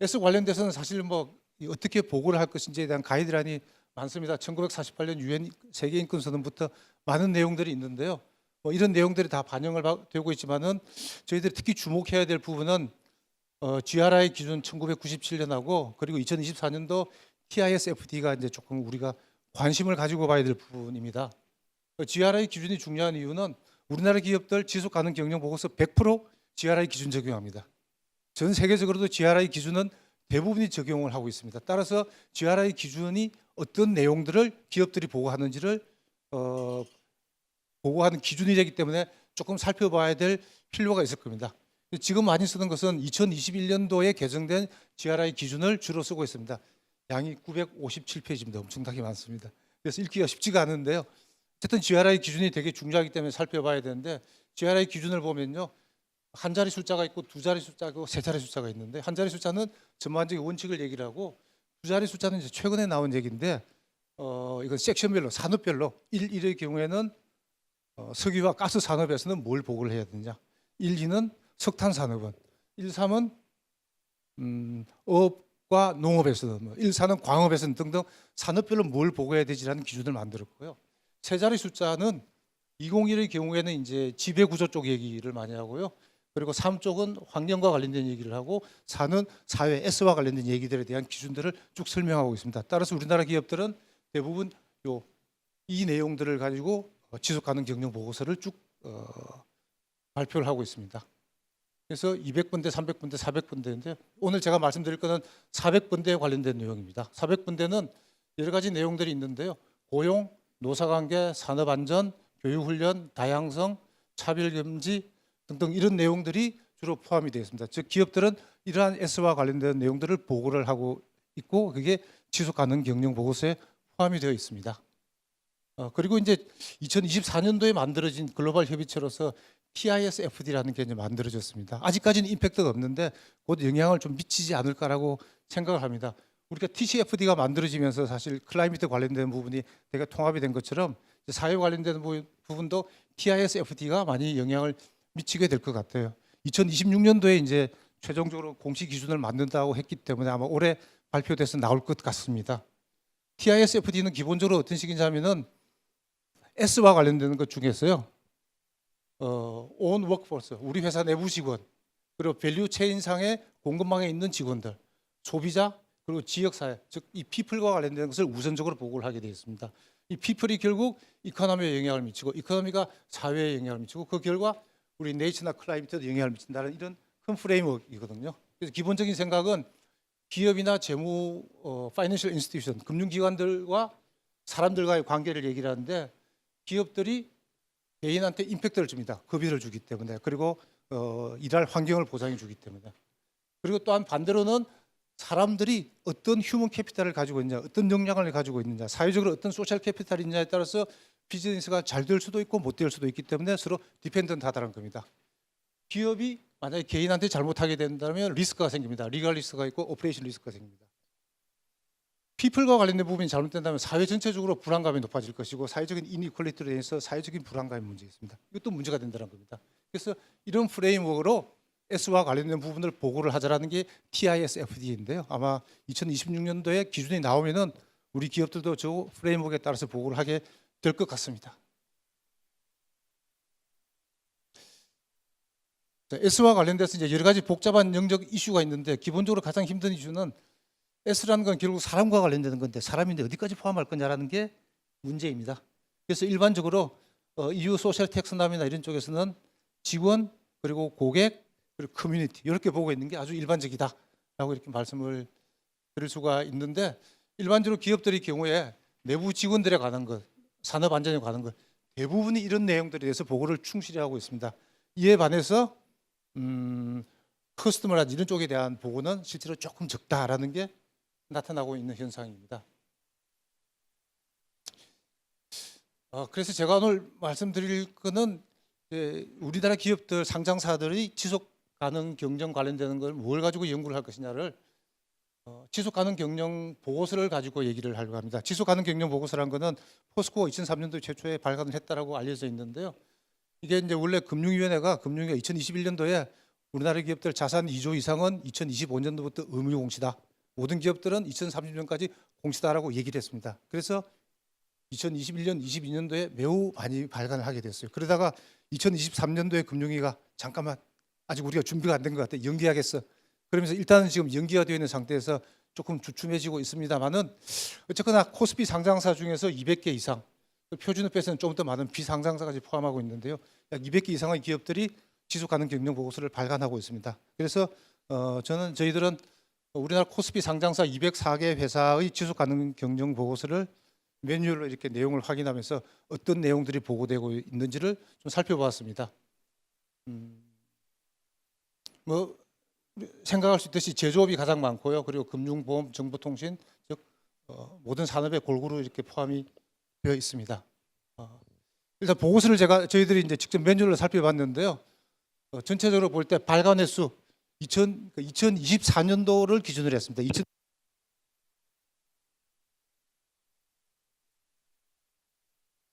S 관련돼서는 사실 뭐 어떻게 보고를 할 것인지에 대한 가이드라인이 많습니다. 1948년 유엔 세계인권선언부터 많은 내용들이 있는데요. 이런 내용들이 다 반영을 되고 있지만은 저희들이 특히 주목해야 될 부분은 GRI 기준 1997년하고 그리고 2024년도 TISFD가 이제 조금 우리가 관심을 가지고 봐야 될 부분입니다. GRI 기준이 중요한 이유는 우리나라 기업들 지속 가능 경영 보고서 100% GRI 기준 적용합니다. 전 세계적으로도 GRI 기준은 대부분이 적용을 하고 있습니다. 따라서 GRI 기준이 어떤 내용들을 기업들이 보고하는지를 보고하는 기준이 되기 때문에 조금 살펴봐야 될 필요가 있을 겁니다. 지금 많이 쓰는 것은 2021년도에 개정된 GRI 기준을 주로 쓰고 있습니다. 양이 957페이지입니다. 엄청나게 많습니다. 그래서 읽기가 쉽지가 않은데요. 어쨌든 GRI 기준이 되게 중요하기 때문에 살펴봐야 되는데, GRI 기준을 보면요, 한 자리 숫자가 있고 두 자리 숫자가 있고 세 자리 숫자가 있는데, 한 자리 숫자는 전반적인 원칙을 얘기를 하고, 두 자리 숫자는 이제 최근에 나온 얘기인데 이건 섹션별로 산업별로 1의 경우에는 석유와 가스 산업에서는 뭘 보고를 해야 되느냐, 1, 2는 석탄 산업은, 1, 3은 어업과 농업에서는, 1, 4는 광업에서는 등등 산업별로 뭘 보고해야 되지라는 기준을 만들었고요. 세 자리 숫자는 2021의 경우에는 이제 지배 구조 쪽 얘기를 많이 하고요. 그리고 3쪽은 환경과 관련된 얘기를 하고, 4는 사회 S와 관련된 얘기들에 대한 기준들을 쭉 설명하고 있습니다. 따라서 우리나라 기업들은 대부분 이 내용들을 가지고 지속 가능 경영 보고서를 쭉 발표를 하고 있습니다. 그래서 200번대, 300번대, 400번대인데 오늘 제가 말씀드릴 것은 400번대에 관련된 내용입니다. 400번대는 여러 가지 내용들이 있는데요. 고용, 노사관계, 산업안전, 교육훈련, 다양성, 차별금지 등등 이런 내용들이 주로 포함이 되어 있습니다. 즉 기업들은 이러한 S와 관련된 내용들을 보고를 하고 있고, 그게 지속가능 경영 보고서에 포함이 되어 있습니다. 그리고 이제 2024년도에 만들어진 글로벌 협의체로서 TISFD라는 게 이제 만들어졌습니다. 아직까지는 임팩트가 없는데 곧 영향을 좀 미치지 않을까라고 생각을 합니다. 우리가 TCFD가 만들어지면서 사실 클라이미트 관련된 부분이 되게 통합이 된 것처럼 사회 관련된 부분도 TISFD가 많이 영향을 미치게 될 것 같아요. 2026년도에 이제 최종적으로 공식 기준을 만든다고 했기 때문에 아마 올해 발표돼서 나올 것 같습니다. TISFD는 기본적으로 어떤 식인지 하면은 S와 관련되는 것 중에서요, on workforce, 우리 회사 내부 직원, 그리고 밸류 체인상의 공급망에 있는 직원들, 소비자, 그리고 지역사회, 즉 이 people과 관련된 것을 우선적으로 보고를 하게 되어 있습니다. 이 people이 결국 이코노미에 영향을 미치고, 이코노미가 사회에 영향을 미치고, 그 결과 우리 네이처나 클라이미트에도 영향을 미친다는 이런 큰 프레임워크이거든요. 그래서 기본적인 생각은 기업이나 재무, 파이낸셜 인스티튜션, 금융기관들과 사람들과의 관계를 얘기를 하는데, 기업들이 개인한테 임팩트를 줍니다. 급여를 주기 때문에, 그리고 일할 환경을 보장해 주기 때문에, 그리고 또한 반대로는 사람들이 어떤 휴먼 캐피탈을 가지고 있느냐, 어떤 역량을 가지고 있느냐, 사회적으로 어떤 소셜 캐피탈이 있느냐에 따라서 비즈니스가 잘 될 수도 있고 못 될 수도 있기 때문에 서로 디펜던트하다는 겁니다. 기업이 만약에 개인한테 잘못하게 된다면 리스크가 생깁니다. 리걸 리스크가 있고 오퍼레이션 리스크가 생깁니다. 피플과 관련된 부분이 잘못된다면 사회 전체적으로 불안감이 높아질 것이고, 사회적인 이니퀄리티로 인해서 사회적인 불안감이 문제 있습니다. 이것도 문제가 된다는 겁니다. 그래서 이런 프레임워크로 S와 관련된 부분을 보고를 하자라는 게 TISFD인데요. 아마 2026년도에 기준이 나오면은 우리 기업들도 저 프레임워크에 따라서 보고를 하게 될 것 같습니다. S와 관련돼서 이제 여러 가지 복잡한 영적 이슈가 있는데, 기본적으로 가장 힘든 이슈는 S라는 건 결국 사람과 관련되는 건데 사람인데 어디까지 포함할 거냐라는 게 문제입니다. 그래서 일반적으로 EU 소셜 텍스оном이나 이런 쪽에서는 직원, 그리고 고객, 그리고 커뮤니티 이렇게 보고 있는 게 아주 일반적이다라고 이렇게 말씀을 드릴 수가 있는데, 일반적으로 기업들의 경우에 내부 직원들에 관한 것, 산업 안전에 관한 것, 대부분이 이런 내용들에 대해서 보고를 충실히 하고 있습니다. 이에 반해서 커스터머라든지 이런 쪽에 대한 보고는 실제로 조금 적다라는 게 나타나고 있는 현상입니다. 그래서 제가 오늘 말씀드릴 거는 우리나라 기업들, 상장사들이 지속 가능 경영 관련되는 걸 뭘 가지고 연구를 할 것이냐를 지속 가능 경영 보고서를 가지고 얘기를 하려고 합니다. 지속 가능 경영 보고서라는 거는 포스코 2003년도 최초에 발간을 했다라고 알려져 있는데요. 이게 이제 원래 금융위원회가 2021년도에 우리나라 기업들 자산 2조 이상은 2025년도부터 의무 공시다. 모든 기업들은 2030년까지 공시다라고 얘기를 했습니다. 그래서 2021년, 22년도에 매우 많이 발간을 하게 됐어요. 그러다가 2023년도에 금융위가 잠깐만 아직 우리가 준비가 안 된 것 같아. 연기하겠어. 그러면서 일단은 지금 연기가 되어 있는 상태에서 조금 주춤해지고 있습니다만은 어쨌거나 코스피 상장사 중에서 200개 이상, 표준업에서는 좀 더 많은 비상장사까지 포함하고 있는데요. 약 200개 이상의 기업들이 지속 가능 경영 보고서를 발간하고 있습니다. 그래서 저희들은 우리나라 코스피 상장사 204개 회사의 지속 가능 경영 보고서를 매뉴얼로 이렇게 내용을 확인하면서 어떤 내용들이 보고되고 있는지를 좀 살펴보았습니다. 뭐 생각할 수 있듯이 제조업이 가장 많고요. 그리고 금융보험, 정보통신, 즉 모든 산업에 골고루 이렇게 포함이 되어 있습니다. 일단 보고서를 저희들이 이제 직접 매뉴얼로 살펴봤는데요. 전체적으로 볼 때 발간 횟수 2024년도를 기준으로 했습니다.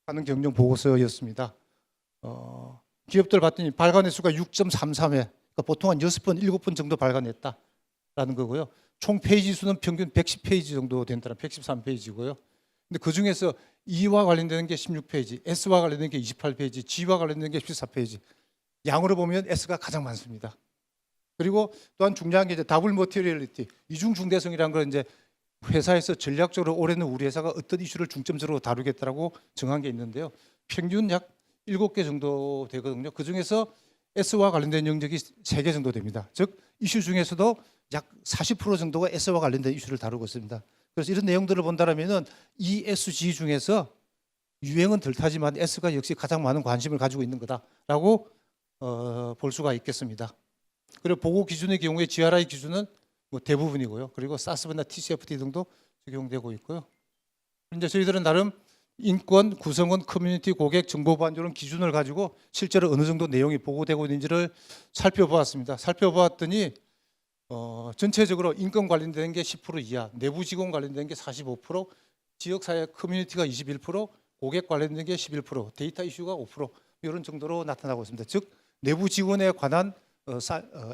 하는 경영 보고서였습니다. 기업들 봤더니 발간 횟수가 6.33회, 그러니까 보통 한 6번, 7번 정도 발간했다라는 거고요. 총 페이지 수는 평균 110페이지 정도 된다는 113페이지고요. 근데 그 중에서 E와 관련되는 게 16페이지, S와 관련된 게 28페이지, G와 관련된 게 14페이지. 양으로 보면 S가 가장 많습니다. 그리고 또한 중요한 게 이제 더블 머티리얼리티, 이중 중대성이라는 걸 이제 회사에서 전략적으로 올해는 우리 회사가 어떤 이슈를 중점적으로 다루겠다라고 정한 게 있는데요. 평균 약 7개 정도 되거든요. 그 중에서 S와 관련된 영역이 3개 정도 됩니다. 즉 이슈 중에서도 약 40% 정도가 S와 관련된 이슈를 다루고 있습니다. 그래서 이런 내용들을 본다면은 ESG 중에서 유행은 덜 타지만 S가 역시 가장 많은 관심을 가지고 있는 거다라고 볼 수가 있겠습니다. 그리고 보고 기준의 경우에 GRI 기준은 뭐 대부분이고요. 그리고 사스나 TCFD 등도 적용되고 있고요. 이제 저희들은 나름 인권, 구성원, 커뮤니티, 고객, 정보 보안 이런 기준을 가지고 실제로 어느 정도 내용이 보고되고 있는지를 살펴보았습니다. 살펴보았더니 전체적으로 인권 관련된 게 10% 이하, 내부 직원 관련된 게 45%, 지역사회 커뮤니티가 21%, 고객 관련된 게 11%, 데이터 이슈가 5% 이런 정도로 나타나고 있습니다. 즉 내부 직원에 관한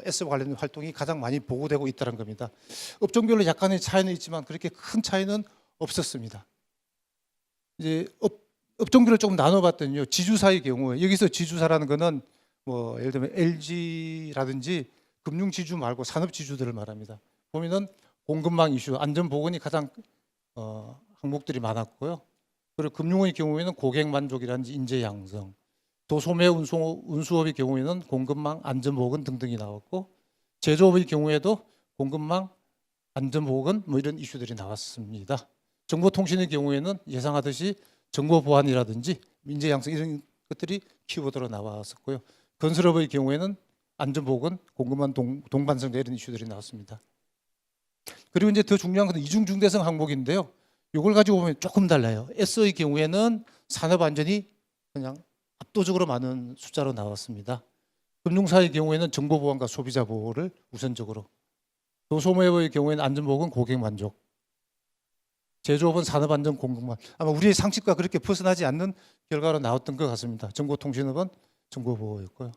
S 관련 활동이 가장 많이 보고되고 있다는 겁니다. 업종별로 약간의 차이는 있지만 그렇게 큰 차이는 없었습니다. 이제 업종별로 조금 나눠봤더니요. 지주사의 경우에 여기서 지주사라는 거는 뭐 예를 들면 LG라든지 금융 지주 말고 산업 지주들을 말합니다. 보면은 공급망 이슈, 안전보건이 가장 항목들이 많았고요. 그리고 금융의 경우에는 고객 만족이라든지 인재 양성, 도소매 운수업의 경우에는 공급망, 안전보건 등등이 나왔고, 제조업의 경우에도 공급망, 안전보건 뭐 이런 이슈들이 나왔습니다. 정보통신의 경우에는 예상하듯이 정보 보안이라든지 인재 양성 이런 것들이 키워드로 나왔었고요. 건설업의 경우에는 안전보건, 공급망 동반성 이런 이슈들이 나왔습니다. 그리고 이제 더 중요한 건 이중 중대성 항목인데요. 이걸 가지고 보면 조금 달라요. S의 경우에는 산업안전이 그냥 압도적으로 많은 숫자로 나왔습니다. 금융사의 경우에는 정보보안과 소비자 보호를 우선적으로, 도소매업의 경우에는 안전보건, 고객 만족, 제조업은 산업안전 공급망. 아마 우리의 상식과 그렇게 벗어나지 않는 결과로 나왔던 것 같습니다. 정보통신업은 정보보호였고요.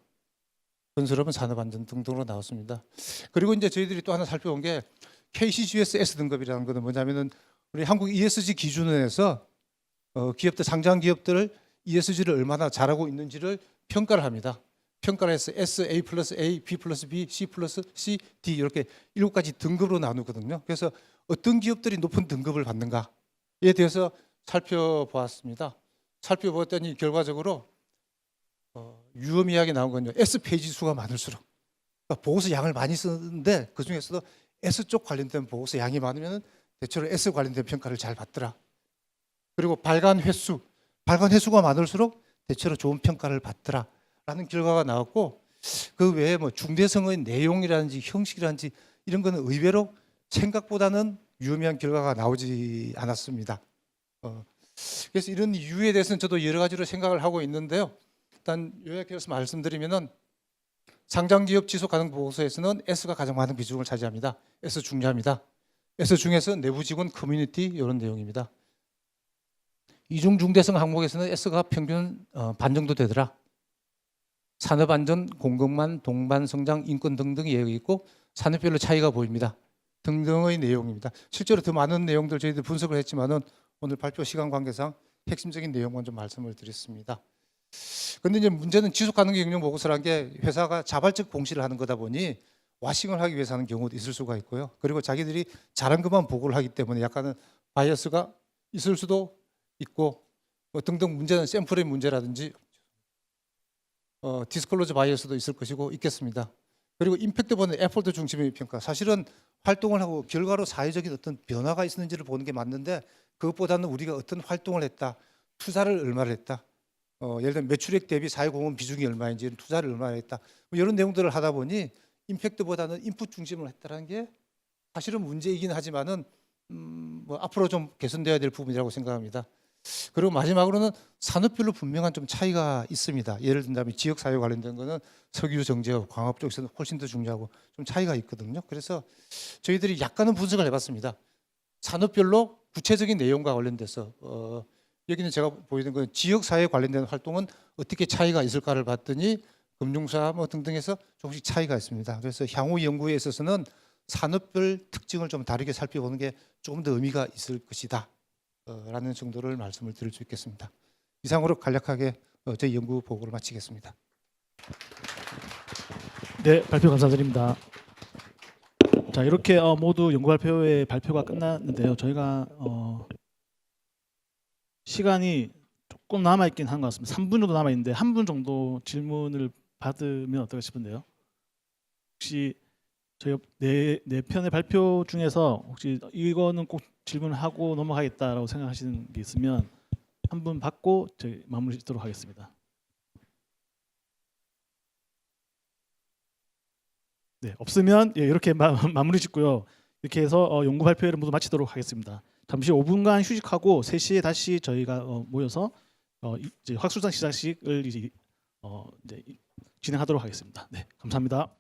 건설업은 산업안전 등등으로 나왔습니다. 그리고 이제 저희들이 또 하나 살펴본 게 KCGS S 등급이라는 것은 뭐냐면은 우리 한국 ESG 기준원에서 기업들, 상장 기업들을 ESG를 얼마나 잘하고 있는지를 평가를 합니다. 평가를 해서 S, A 플러스 A, B 플러스 B, C 플러스 C, D 이렇게 7가지 등급으로 나누거든요. 그래서 어떤 기업들이 높은 등급을 받는가에 대해서 살펴보았습니다. 살펴보았더니 결과적으로 유의미하게 나온 건요. S 페이지 수가 많을수록, 그러니까 보고서 양을 많이 쓰는데 그 중에서도 S 쪽 관련된 보고서 양이 많으면 대체로 S 관련된 평가를 잘 받더라. 그리고 발간 횟수가 많을수록 대체로 좋은 평가를 받더라라는 결과가 나왔고 그 외에 뭐 중대성의 내용이라든지 형식이라든지 이런 거는 의외로 생각보다는 유의미한 결과가 나오지 않았습니다. 그래서 이런 이유에 대해서는 저도 여러 가지로 생각을 하고 있는데요. 일단 요약해서 말씀드리면은 상장기업 지속가능 보고서에서는 S가 가장 많은 비중을 차지합니다. S 중요합니다. S 중에서 내부 직원 커뮤니티 이런 내용입니다. 이중 중대성 항목에서는 S가 평균 반 정도 되더라. 산업안전, 공급망, 동반 성장, 인권 등등이 여기 있고 산업별로 차이가 보입니다. 등등의 내용입니다. 실제로 더 많은 내용들 저희들 분석을 했지만은 오늘 발표 시간 관계상 핵심적인 내용만 좀 말씀을 드렸습니다. 그런데 이제 문제는 지속 가능 경영 보고서라는 게 회사가 자발적 공시를 하는 거다 보니 와싱을 하기 위해서 하는 경우도 있을 수가 있고요. 그리고 자기들이 잘한 것만 보고를 하기 때문에 약간은 바이어스가 있을 수도 있고 뭐 등등 문제는 샘플의 문제라든지 디스클로즈 바이어스도 있을 것이고 있겠습니다. 그리고 임팩트 보는 에포트 중심의 평가. 사실은 활동을 하고 결과로 사회적인 어떤 변화가 있었는지를 보는 게 맞는데 그것보다는 우리가 어떤 활동을 했다, 투자를 얼마를 했다, 예를 들면 매출액 대비 사회공헌 비중이 얼마인지, 투자를 얼마나 했다, 뭐 이런 내용들을 하다 보니 임팩트보다는 인풋 중심을 했다는 게 사실은 문제이긴 하지만은 뭐 앞으로 좀 개선돼야 될 부분이라고 생각합니다. 그리고 마지막으로는 산업별로 분명한 좀 차이가 있습니다. 예를 든다면 지역 사회 관련된 거는 석유 정제업, 광업 쪽에서는 훨씬 더 중요하고 좀 차이가 있거든요. 그래서 저희들이 약간은 분석을 해봤습니다. 산업별로 구체적인 내용과 관련돼서 여기는 제가 보이는 건 지역 사회 관련된 활동은 어떻게 차이가 있을까를 봤더니 금융사 뭐 등등에서 조금씩 차이가 있습니다. 그래서 향후 연구에 있어서는 산업별 특징을 좀 다르게 살펴보는 게 조금 더 의미가 있을 것이다. 라는 정도를 말씀을 드릴 수 있겠습니다. 이상으로 간략하게 저희 연구 보고를 마치겠습니다. 네, 발표 감사드립니다. 자, 이렇게 모두 연구 발표의 발표가 끝났는데요. 저희가 시간이 조금 남아 있긴 한 것 같습니다. 3분 정도 남아 있는데 한 분 정도 질문을 받으면 어떨까 싶은데요. 혹시 저희 네 편의 발표 중에서 혹시 이거는 꼭 질문을 하고 넘어가겠다라고 생각하시는 게 있으면 한 분 받고 저희 마무리 짓도록 하겠습니다. 네, 없으면 예, 이렇게 마무리 짓고요. 이렇게 해서 연구 발표회를 모두 마치도록 하겠습니다. 잠시 5분간 휴식하고 3시에 다시 저희가 모여서 이제 확술상 시상식을 이제 진행하도록 하겠습니다. 네, 감사합니다.